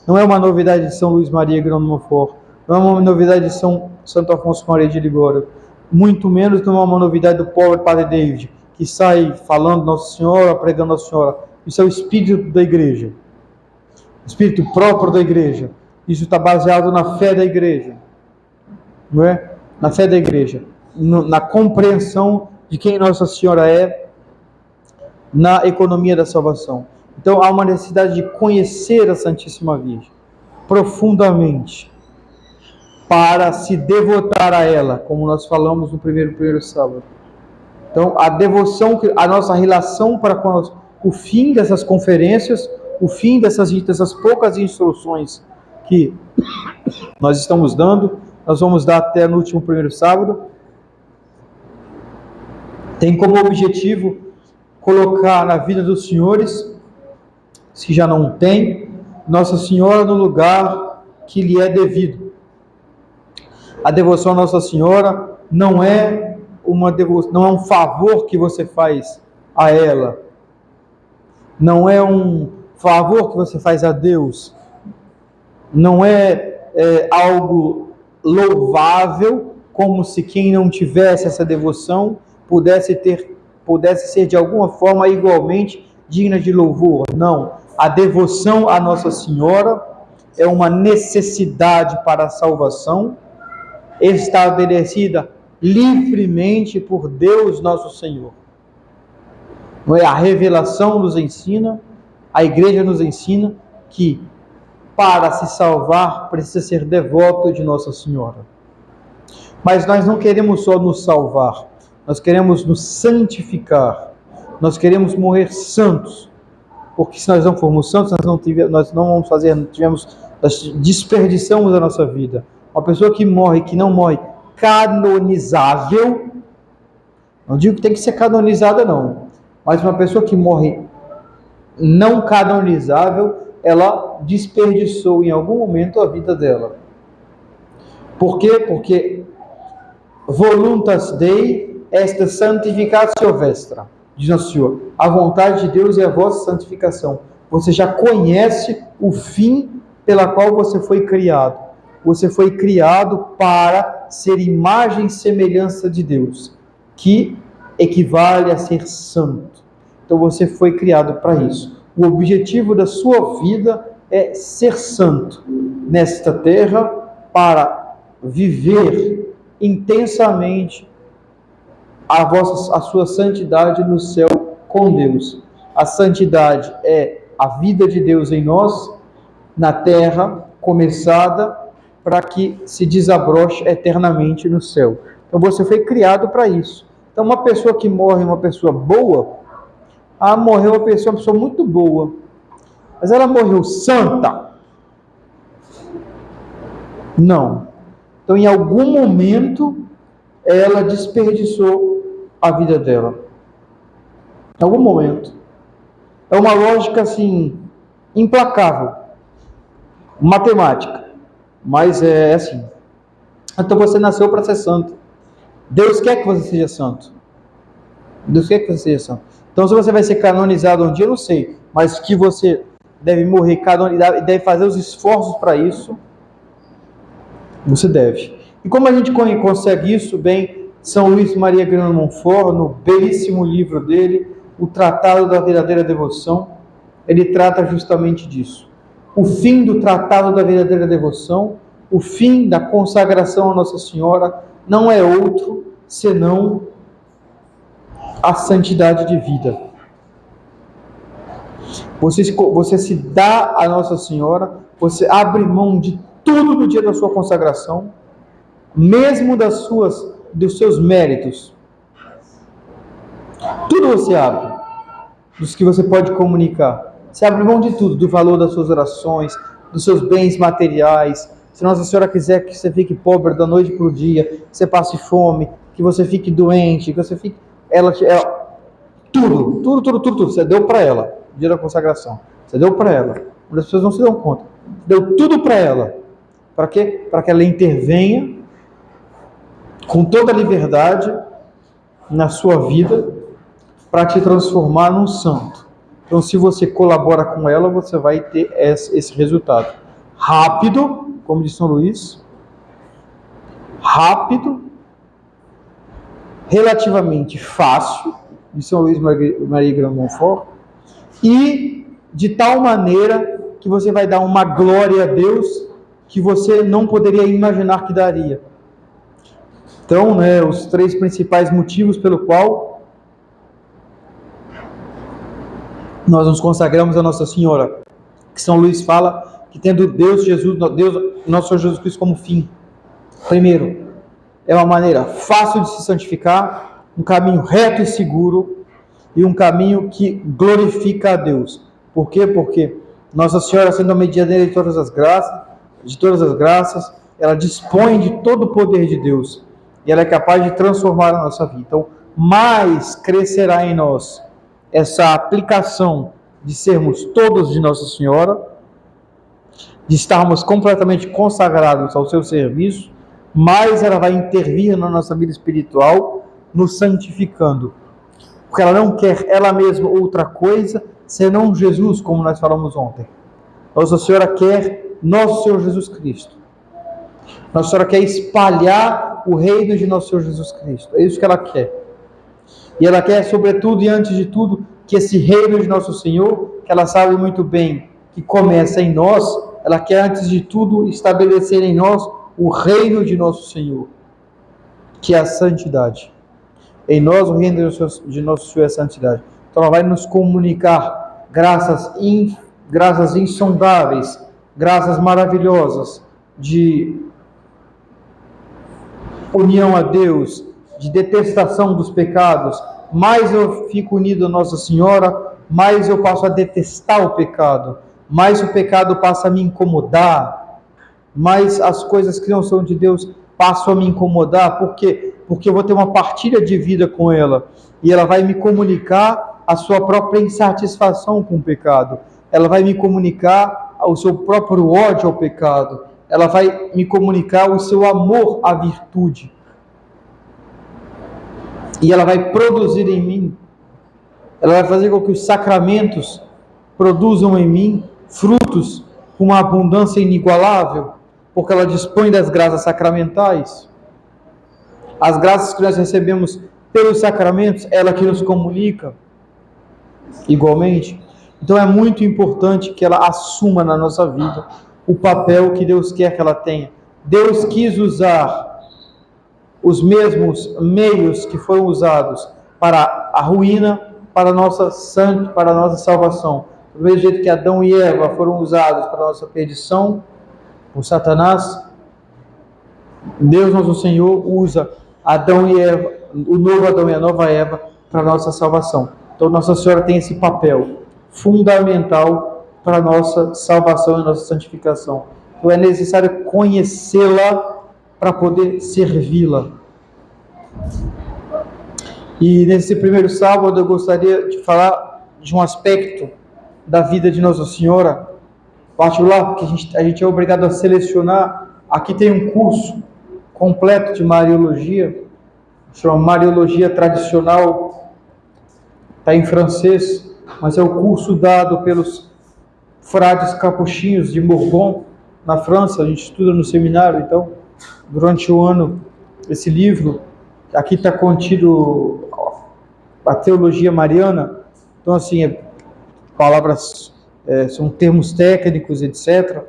Não é uma novidade de São Luís Maria Grande Montfort. Não é uma novidade de Santo Afonso Maria de Ligório. Muito menos não é uma novidade do pobre Padre David, que sai falando Nossa Senhora, pregando Nossa Senhora. Isso é o espírito da igreja. O espírito próprio da igreja. Isso está baseado na fé da igreja. Não é? Na fé da igreja. Na compreensão de quem Nossa Senhora é, na economia da salvação. Então há uma necessidade de conhecer a Santíssima Virgem profundamente para se devotar a ela, como nós falamos no primeiro sábado. Então a devoção, a nossa relação para com o fim dessas conferências, o fim dessas poucas instruções que nós estamos dando, nós vamos dar até no último primeiro sábado, tem como objetivo colocar na vida dos senhores, se já não tem, Nossa Senhora no lugar que lhe é devido. A devoção a Nossa Senhora não é um favor que você faz a ela, não é um favor que você faz a Deus, não é algo louvável, como se quem não tivesse essa devoção pudesse ser de alguma forma igualmente digna de louvor. Não. A devoção à Nossa Senhora é uma necessidade para a salvação, estabelecida livremente por Deus Nosso Senhor. Não é? A revelação nos ensina, a igreja nos ensina que para se salvar precisa ser devoto de Nossa Senhora. Mas nós não queremos só nos salvar, nós queremos nos santificar, nós queremos morrer santos, porque se nós não formos santos, nós desperdiçamos a nossa vida. Uma pessoa que não morre canonizável, não digo que tem que ser canonizada não, mas uma pessoa que morre não canonizável, ela desperdiçou em algum momento a vida dela. Por quê? Porque voluntas Dei est sanctificatio vestra, diz Nosso Senhor. A vontade de Deus é a vossa santificação. Você já conhece o fim pela qual você foi criado. Você foi criado para ser imagem e semelhança de Deus, que equivale a ser santo. Então você foi criado para isso. O objetivo da sua vida é ser santo nesta terra, para viver intensamente a sua santidade no céu com Deus. A santidade é a vida de Deus em nós, na terra, começada para que se desabroche eternamente no céu. Então você foi criado para isso. Então uma pessoa que morre, uma pessoa boa, morreu uma pessoa muito boa, mas ela morreu santa? Não. Então em algum momento ela desperdiçou a vida dela. Em algum momento. É uma lógica assim, implacável, matemática, mas é assim. Então você nasceu para ser santo. Deus quer que você seja santo. Deus quer que você seja santo. Então se você vai ser canonizado um dia, eu não sei, mas que você deve morrer canonizado e deve fazer os esforços para isso, Você deve. E como a gente consegue isso? Bem, São Luís Maria Grande Montfort, no belíssimo livro dele, O Tratado da Verdadeira Devoção, ele trata justamente disso. O fim do Tratado da Verdadeira Devoção, o fim da consagração a Nossa Senhora, não é outro senão a santidade de vida. Você se dá a Nossa Senhora, você abre mão de tudo no dia da sua consagração, mesmo dos seus méritos. Tudo você abre, dos que você pode comunicar. Você abre mão de tudo, do valor das suas orações, dos seus bens materiais. Se Nossa Senhora quiser que você fique pobre da noite para o dia, que você passe fome, que você fique doente, que você fique... Tudo, você deu para ela, no dia da consagração. Você deu para ela. As pessoas não se dão conta. Você deu tudo para ela. Para quê? Para que ela intervenha com toda a liberdade na sua vida para te transformar num santo. Então, se você colabora com ela, você vai ter esse resultado. Rápido, como diz São Luís, rápido, relativamente fácil, de São Luís Maria Grande Montfort, e de tal maneira que você vai dar uma glória a Deus que você não poderia imaginar que daria. Então, os 3 principais motivos pelo qual nós nos consagramos a Nossa Senhora, que São Luís fala que tendo Deus, nosso Senhor Jesus Cristo como fim. Primeiro, é uma maneira fácil de se santificar, um caminho reto e seguro e um caminho que glorifica a Deus. Por quê? Porque Nossa Senhora, sendo a medianeira de todas as graças, ela dispõe de todo o poder de Deus e ela é capaz de transformar a nossa vida. Então, mais crescerá em nós essa aplicação de sermos todos de Nossa Senhora, de estarmos completamente consagrados ao seu serviço, mais ela vai intervir na nossa vida espiritual, nos santificando. Porque ela não quer ela mesma outra coisa, senão Jesus, como nós falamos ontem. Nossa Senhora quer nosso Senhor Jesus Cristo. Nossa Senhora quer espalhar o reino de nosso Senhor Jesus Cristo. É isso que ela quer. E ela quer, sobretudo e antes de tudo, que esse reino de nosso Senhor, que ela sabe muito bem que começa em nós, ela quer, antes de tudo, estabelecer em nós o reino de nosso Senhor, que é a santidade. Em nós, o reino de nosso Senhor é a santidade. Então, ela vai nos comunicar graças insondáveis, graças maravilhosas de união a Deus, de detestação dos pecados. Mais eu fico unido a Nossa Senhora, mais eu passo a detestar o pecado, mais o pecado passa a me incomodar, mais as coisas que não são de Deus passam a me incomodar. Por quê? Porque eu vou ter uma partilha de vida com ela, e ela vai me comunicar a sua própria insatisfação com o pecado, ela vai me comunicar o seu próprio ódio ao pecado, ela vai me comunicar o seu amor à virtude. E ela vai produzir em mim, ela vai fazer com que os sacramentos produzam em mim frutos com uma abundância inigualável, porque ela dispõe das graças sacramentais. As graças que nós recebemos pelos sacramentos, ela que nos comunica igualmente. Então é muito importante que ela assuma na nossa vida o papel que Deus quer que ela tenha. Deus quis usar os mesmos meios que foram usados para a ruína, para a nossa salvação. Do mesmo jeito que Adão e Eva foram usados para a nossa perdição por Satanás, Deus nosso Senhor usa Adão e Eva, o novo Adão e a nova Eva, para a nossa salvação. Então Nossa Senhora tem esse papel fundamental para a nossa salvação e nossa santificação. Então é necessário conhecê-la para poder servi-la. E nesse primeiro sábado eu gostaria de falar de um aspecto da vida de Nossa Senhora particular, porque a gente é obrigado a selecionar. Aqui tem um curso completo de Mariologia, chama Mariologia Tradicional, está em francês, mas é o curso dado pelos frades capuchinhos de Bourbon, na França. A gente estuda no seminário, então durante o ano esse livro. Aqui está contido a teologia mariana. Então, assim, palavras, são termos técnicos, etc.,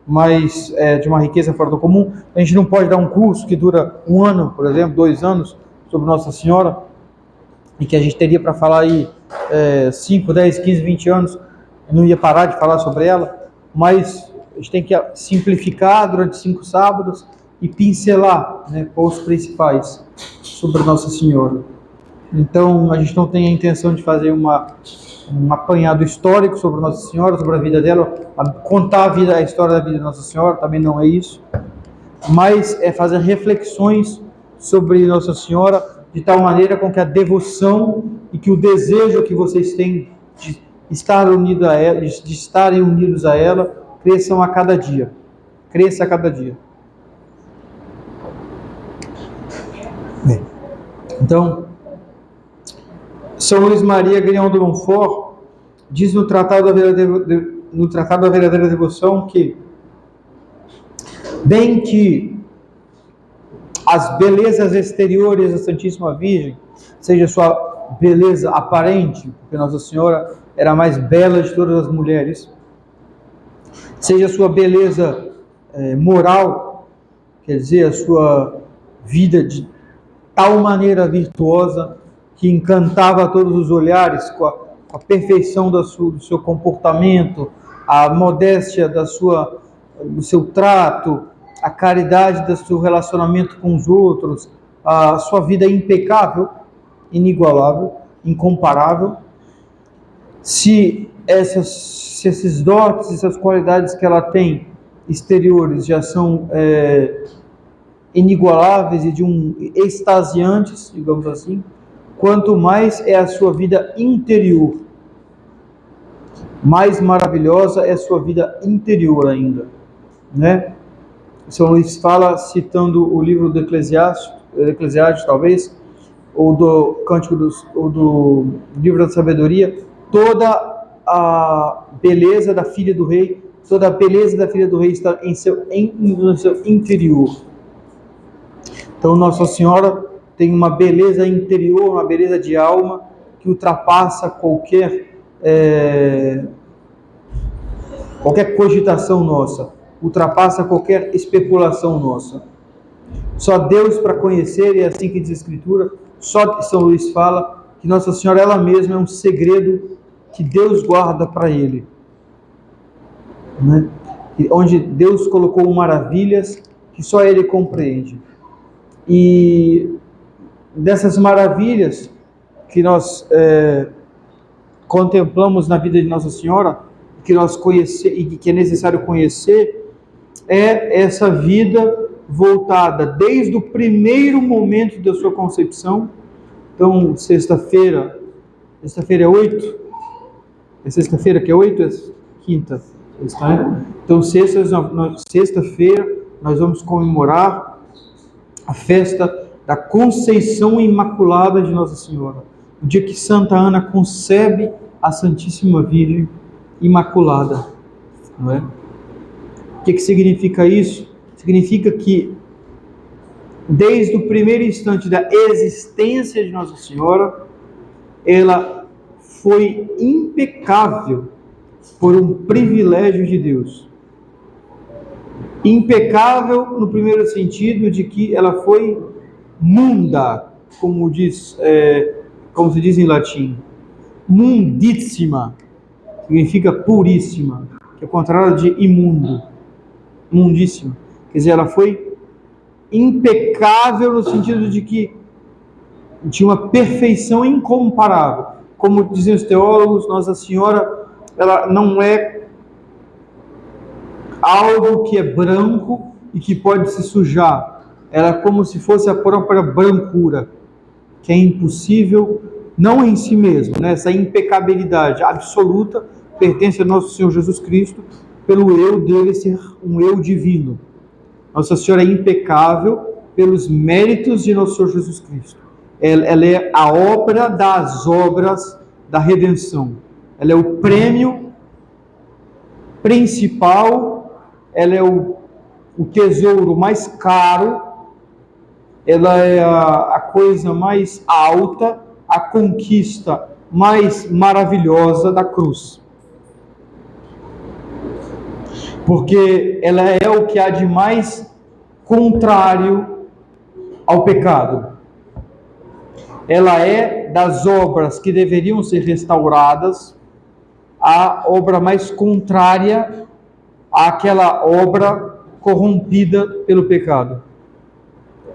mas de uma riqueza fora do comum. A gente não pode dar um curso que dura 1 ano, por exemplo, 2 anos, sobre Nossa Senhora, e que a gente teria para falar aí 5, 10, 15, 20 anos, não ia parar de falar sobre ela, mas a gente tem que simplificar durante 5 sábados e pincelar, né, os principais sobre Nossa Senhora. Então, a gente não tem a intenção de fazer um apanhado histórico sobre Nossa Senhora, sobre a vida dela, contar a história da vida de Nossa Senhora, também não é isso, mas é fazer reflexões sobre Nossa Senhora, de tal maneira com que a devoção e que o desejo que vocês têm de estar unidos a ela, de estarem unidos a ela, cresçam a cada dia. Cresça a cada dia. Bem, então, São Luís Maria Grignon de Montfort diz no Tratado da Verdadeira Devoção que, bem que as belezas exteriores da Santíssima Virgem, seja sua beleza aparente, porque Nossa Senhora era a mais bela de todas as mulheres, seja sua beleza moral, quer dizer, a sua vida de tal maneira virtuosa que encantava a todos os olhares com a perfeição do seu comportamento, a modéstia do seu trato, a caridade do seu relacionamento com os outros, a sua vida impecável, inigualável, incomparável. Se esses dotes, essas qualidades que ela tem exteriores já são inigualáveis e de extasiantes, digamos assim, quanto mais é a sua vida interior, mais maravilhosa é a sua vida interior ainda, né? São Luís fala, citando o livro do Eclesiastes, talvez, ou do Cântico ou do Livro da Sabedoria, toda a beleza da filha do rei, toda a beleza da filha do rei está no seu interior. Então, Nossa Senhora tem uma beleza interior, uma beleza de alma que ultrapassa qualquer cogitação nossa, ultrapassa qualquer especulação nossa. Só Deus para conhecer, e é assim que diz a Escritura, só São Luís fala que Nossa Senhora ela mesma é um segredo que Deus guarda para Ele, né? Onde Deus colocou maravilhas que só Ele compreende. E dessas maravilhas que nós contemplamos na vida de Nossa Senhora, que nós conhecemos e que é necessário conhecer, é essa vida voltada desde o primeiro momento da sua concepção. Então, sexta-feira é 8? É sexta-feira que é 8? É quinta? Então, sexta-feira nós vamos comemorar a festa da Conceição Imaculada de Nossa Senhora, o dia que Santa Ana concebe a Santíssima Virgem Imaculada, não é? O que significa isso? Significa que desde o primeiro instante da existência de Nossa Senhora, ela foi impecável por um privilégio de Deus. Impecável no primeiro sentido de que ela foi munda, como se diz em latim. Mundíssima significa puríssima, que é o contrário de imundo. Mundíssima. Quer dizer, ela foi impecável no sentido de que tinha uma perfeição incomparável. Como dizem os teólogos, Nossa Senhora, ela não é algo que é branco e que pode se sujar. Ela é como se fosse a própria brancura, que é impossível, não em si mesmo, né? Essa impecabilidade absoluta pertence ao nosso Senhor Jesus Cristo, pelo eu dele ser um eu divino. Nossa Senhora é impecável pelos méritos de nosso Senhor Jesus Cristo. Ela é a obra das obras da redenção. Ela é o prêmio principal, ela é o tesouro mais caro, ela é a coisa mais alta, a conquista mais maravilhosa da cruz. Porque ela é o que há de mais contrário ao pecado. Ela é das obras que deveriam ser restauradas, a obra mais contrária àquela obra corrompida pelo pecado.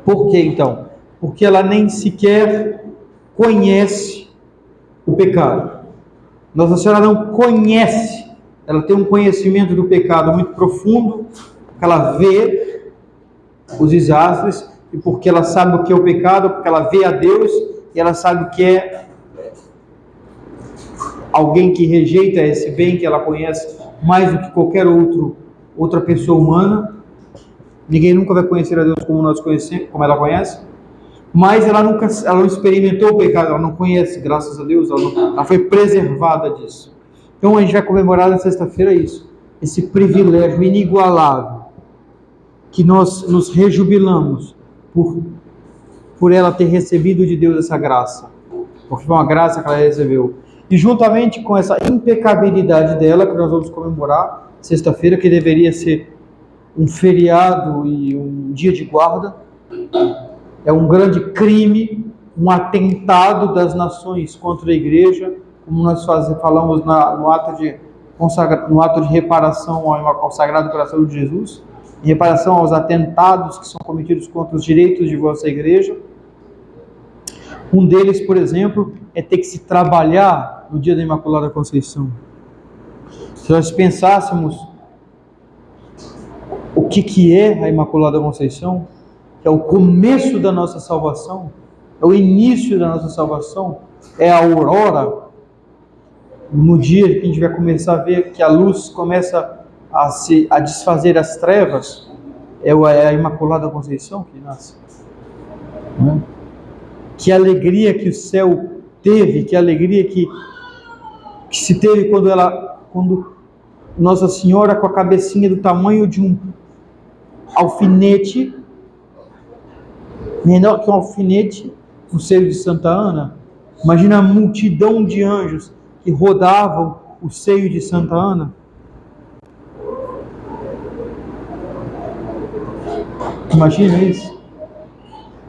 Por que então? Porque ela nem sequer conhece o pecado. Nossa Senhora não conhece, ela tem um conhecimento do pecado muito profundo, porque ela vê os desastres, e porque ela sabe o que é o pecado, porque ela vê a Deus, e ela sabe o que é alguém que rejeita esse bem que ela conhece mais do que qualquer outra pessoa humana. Ninguém nunca vai conhecer a Deus como nós conhecemos, como ela conhece, mas ela não experimentou o pecado, ela não conhece, graças a Deus, ela foi preservada disso. Então a gente vai comemorar na sexta-feira isso, esse privilégio inigualável, que nós nos rejubilamos por ela ter recebido de Deus essa graça, porque foi uma graça que ela recebeu. E juntamente com essa impecabilidade dela, que nós vamos comemorar sexta-feira, que deveria ser um feriado e um dia de guarda, é um grande crime, um atentado das nações contra a igreja, como nós falamos no ato de reparação ao Sagrado Coração de Jesus, em reparação aos atentados que são cometidos contra os direitos de vossa igreja. Um deles, por exemplo, é ter que se trabalhar no dia da Imaculada Conceição. Se nós pensássemos o que é a Imaculada Conceição, que é o começo da nossa salvação, é o início da nossa salvação, é a aurora, no dia que a gente vai começar a ver que a luz começa a desfazer as trevas, é a Imaculada Conceição que nasce. Não é? Que alegria que o céu teve, que alegria que se teve quando Nossa Senhora, com a cabecinha do tamanho de um alfinete, menor que um alfinete, no seio de Santa Ana. Imagina a multidão de anjos que rodavam o seio de Santa Ana. Imagina isso.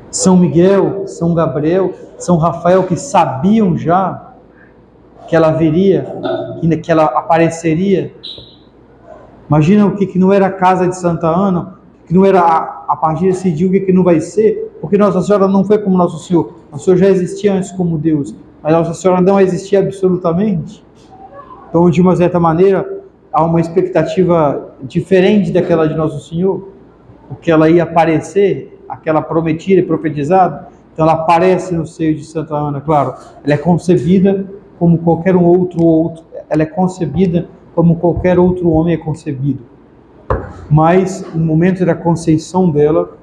São Miguel, São Gabriel, São Rafael, que sabiam já que ela viria, que ela apareceria. Imagina o que não era a casa de Santa Ana, que não era a partir desse dia o que não vai ser, porque Nossa Senhora não foi como Nosso Senhor. Nosso Senhor já existia antes como Deus, mas Nossa Senhora não existia absolutamente. Então, de uma certa maneira, há uma expectativa diferente daquela de Nosso Senhor, porque ela ia aparecer, aquela prometida e profetizada. Então ela aparece no seio de Santa Ana, claro, ela é concebida como qualquer outro, ela é concebida como qualquer outro homem é concebido. Mas no momento da conceição dela,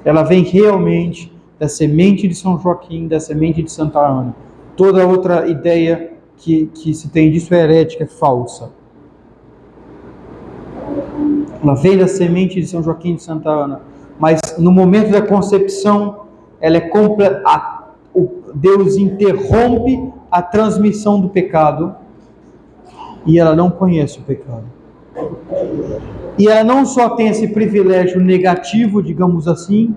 ela vem realmente da semente de São Joaquim, da semente de Santa Ana. Toda outra ideia que se tem disso é herética, é falsa. Ela vem da semente de São Joaquim de Santa Ana, mas no momento da concepção, ela é Deus interrompe a transmissão do pecado e ela não conhece o pecado. E ela não só tem esse privilégio negativo, digamos assim,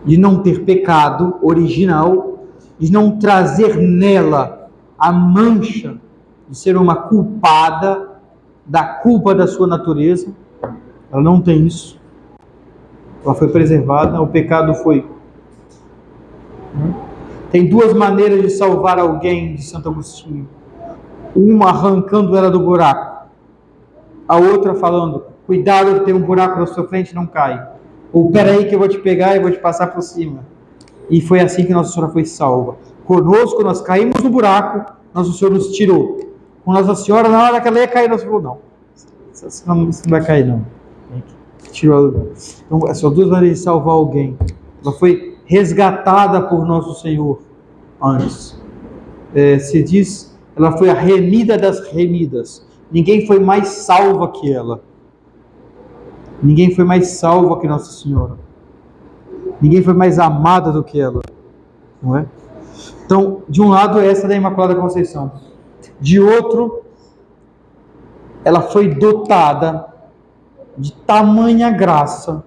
de não ter pecado original, de não trazer nela a mancha de ser uma culpada da culpa da sua natureza. Ela não tem isso. Ela foi preservada, o pecado foi. Tem duas maneiras de salvar alguém, de Santo Agostinho. Uma arrancando ela do buraco, a outra falando, cuidado, tem um buraco na sua frente, não cai. Ou peraí que eu vou te pegar e vou te passar por cima. E foi assim que Nossa Senhora foi salva. Conosco, nós caímos no buraco, Nosso Senhor nos tirou. Com Nossa Senhora, na hora que ela ia cair, Nossa Senhora falou, não, você não vai cair não. Tirou. Então, essas duas maneiras de salvar alguém. Ela foi resgatada por Nosso Senhor antes. Se diz, ela foi a remida das remidas. Ninguém foi mais salva que ela. Ninguém foi mais salvo que Nossa Senhora. Ninguém foi mais amada do que ela, não é? Então, de um lado, essa da Imaculada Conceição. De outro, ela foi dotada de tamanha graça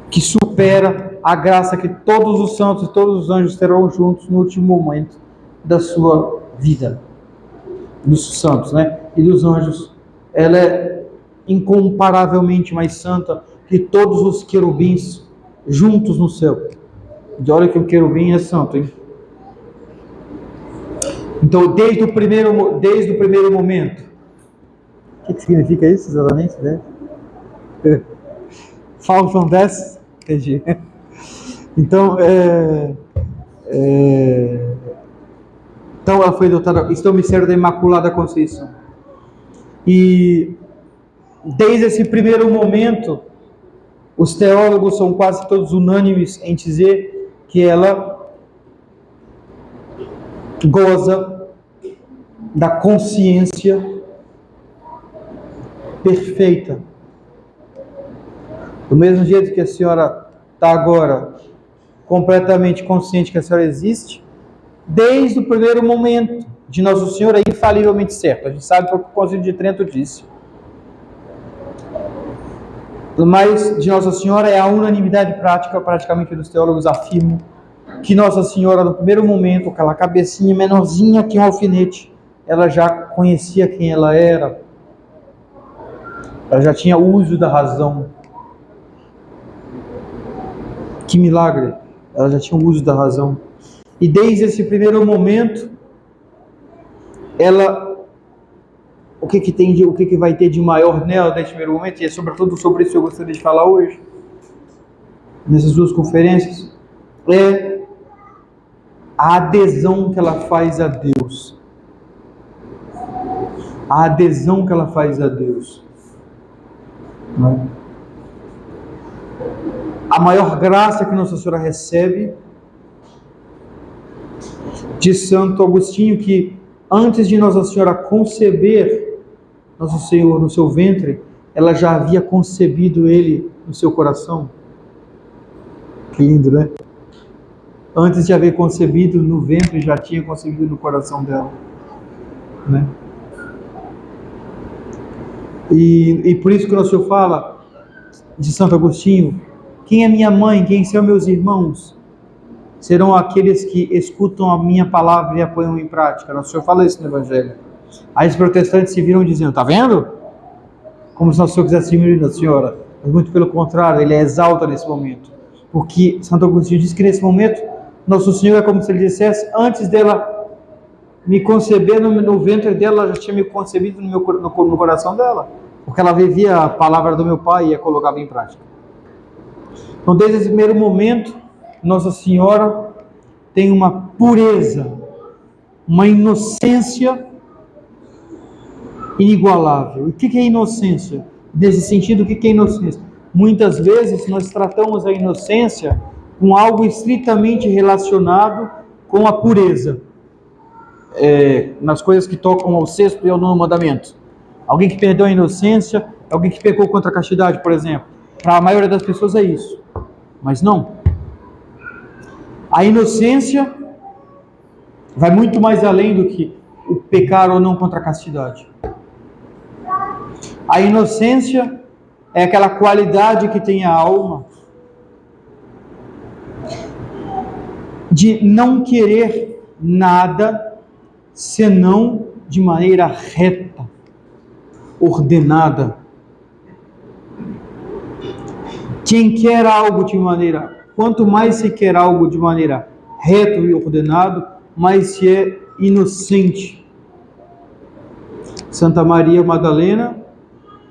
que supera a graça que todos os santos e todos os anjos terão juntos no último momento da sua vida. Dos santos, né? E dos anjos. Ela é incomparavelmente mais santa que todos os querubins juntos no céu. E olha que o querubim é santo, hein? Então, desde o primeiro momento. O que significa isso exatamente? Né? Faltam 10? Entendi. Então, então ela foi dotada. Isso é o mistério da Imaculada Conceição. E desde esse primeiro momento, os teólogos são quase todos unânimes em dizer que ela goza da consciência perfeita. Do mesmo jeito que a senhora está agora completamente consciente que a senhora existe, desde o primeiro momento de Nossa Senhora é infalivelmente certo. A gente sabe porque o Concílio de Trento disse. Mas de Nossa Senhora é a unanimidade prática, praticamente dos teólogos afirmam que Nossa Senhora, no primeiro momento, aquela cabecinha menorzinha que um alfinete, ela já conhecia quem ela era, ela já tinha uso da razão. Que milagre! Ela já tinha o uso da razão. E desde esse primeiro momento, ela, o que vai ter de maior nela nesse primeiro momento, e é sobretudo sobre isso que eu gostaria de falar hoje, nessas duas conferências, é a adesão que ela faz a Deus. A adesão que ela faz a Deus. Não é? A maior graça que Nossa Senhora recebe de Santo Agostinho, que antes de Nossa Senhora conceber Nosso Senhor no seu ventre, ela já havia concebido Ele no seu coração. Que lindo, né? Antes de haver concebido no ventre, já tinha concebido no coração dela, né? E por isso que o Nosso Senhor fala de Santo Agostinho: quem é minha mãe, quem são meus irmãos? Serão aqueles que escutam a minha palavra e a põem em prática. Nosso Senhor fala isso no Evangelho. Aí os protestantes se viram dizendo: tá vendo? Como se Nosso Senhor quisesse diminuir a Senhora. Mas muito pelo contrário, ele é exalta nesse momento. Porque Santo Agostinho diz que nesse momento, Nosso Senhor é como se ele dissesse: antes dela me conceber no ventre dela, ela já tinha me concebido no coração dela. Porque ela vivia a palavra do meu Pai e a colocava em prática. Então, desde esse primeiro momento, Nossa Senhora tem uma pureza, uma inocência inigualável. E o que é inocência? Nesse sentido, o que é inocência? Muitas vezes nós tratamos a inocência com algo estritamente relacionado com a pureza. Nas coisas que tocam ao sexto e ao nono mandamento. Alguém que perdeu a inocência, alguém que pecou contra a castidade, por exemplo. Para a maioria das pessoas é isso. Mas não. A inocência vai muito mais além do que o pecar ou não contra a castidade. A inocência é aquela qualidade que tem a alma de não querer nada senão de maneira reta, ordenada. Quem quer algo de maneira, quanto mais se quer algo de maneira reta e ordenado, mais se é inocente. Santa Maria Madalena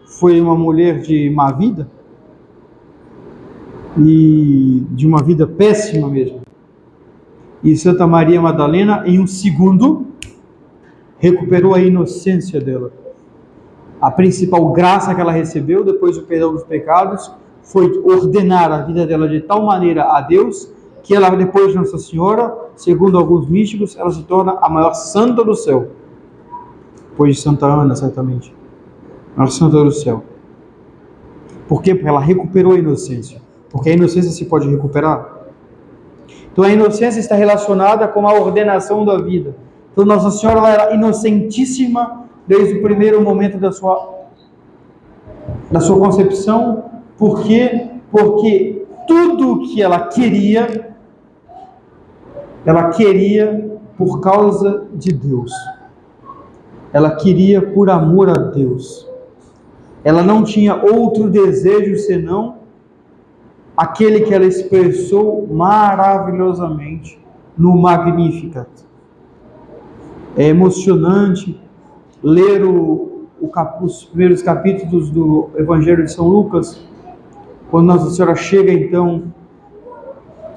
foi uma mulher de má vida, e de uma vida péssima mesmo. E Santa Maria Madalena, em um segundo, recuperou a inocência dela. A principal graça que ela recebeu depois do perdão dos pecados foi ordenar a vida dela de tal maneira a Deus que ela, depois de Nossa Senhora, segundo alguns místicos, ela se torna a maior santa do céu. Depois de Santa Ana, certamente. A maior santa do céu. Por quê? Porque ela recuperou a inocência. Porque a inocência se pode recuperar. Então a inocência está relacionada com a ordenação da vida. Então Nossa Senhora ela era inocentíssima desde o primeiro momento da sua concepção. Por quê? Porque tudo o que ela queria por causa de Deus. Ela queria por amor a Deus. Ela não tinha outro desejo senão aquele que ela expressou maravilhosamente no Magnificat. É emocionante ler os primeiros capítulos do Evangelho de São Lucas, quando Nossa Senhora chega então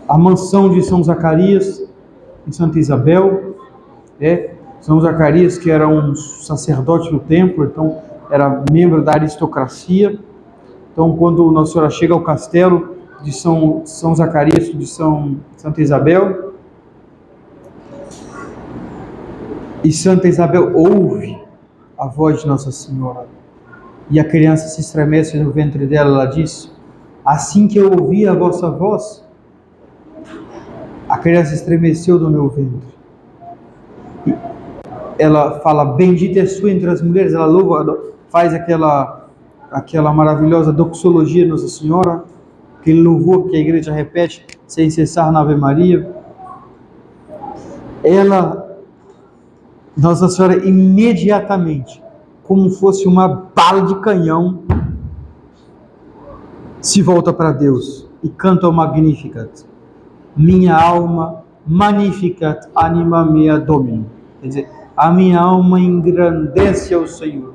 à mansão de São Zacarias, em Santa Isabel. São Zacarias, que era um sacerdote do templo, então era membro da aristocracia. Então, quando Nossa Senhora chega ao castelo de São Zacarias, de Santa Isabel, e Santa Isabel ouve a voz de Nossa Senhora, e a criança se estremece no ventre dela. Ela diz: assim que eu ouvi a vossa voz, a criança estremeceu do meu ventre. E ela fala: bendita és tu entre as mulheres. Ela louva, faz aquela maravilhosa doxologia de Nossa Senhora, aquele louvor que a igreja repete sem cessar na Ave Maria. Nossa Senhora imediatamente, como fosse uma bala de canhão, se volta para Deus e canta o Magnificat. Minha alma magnificat anima mea Domino. Quer dizer, a minha alma engrandece ao Senhor.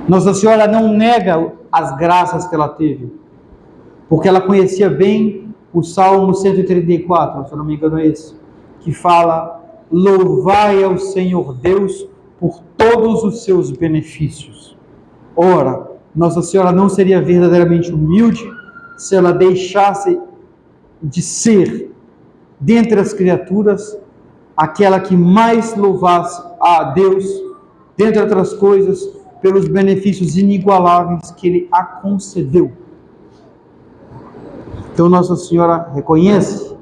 Nossa Senhora não nega as graças que ela teve, porque ela conhecia bem o Salmo 134, se eu não me engano é esse, que fala: louvai ao Senhor Deus por todos os seus benefícios. Ora, Nossa Senhora não seria verdadeiramente humilde se ela deixasse de ser, dentre as criaturas, aquela que mais louvasse a Deus, dentre outras coisas, pelos benefícios inigualáveis que Ele a concedeu. Então Nossa Senhora reconhece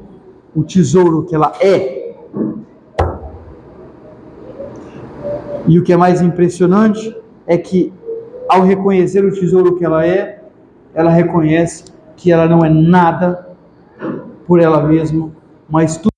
o tesouro que ela é. E o que é mais impressionante é que, ao reconhecer o tesouro que ela é, ela reconhece que ela não é nada por ela mesma, mas tudo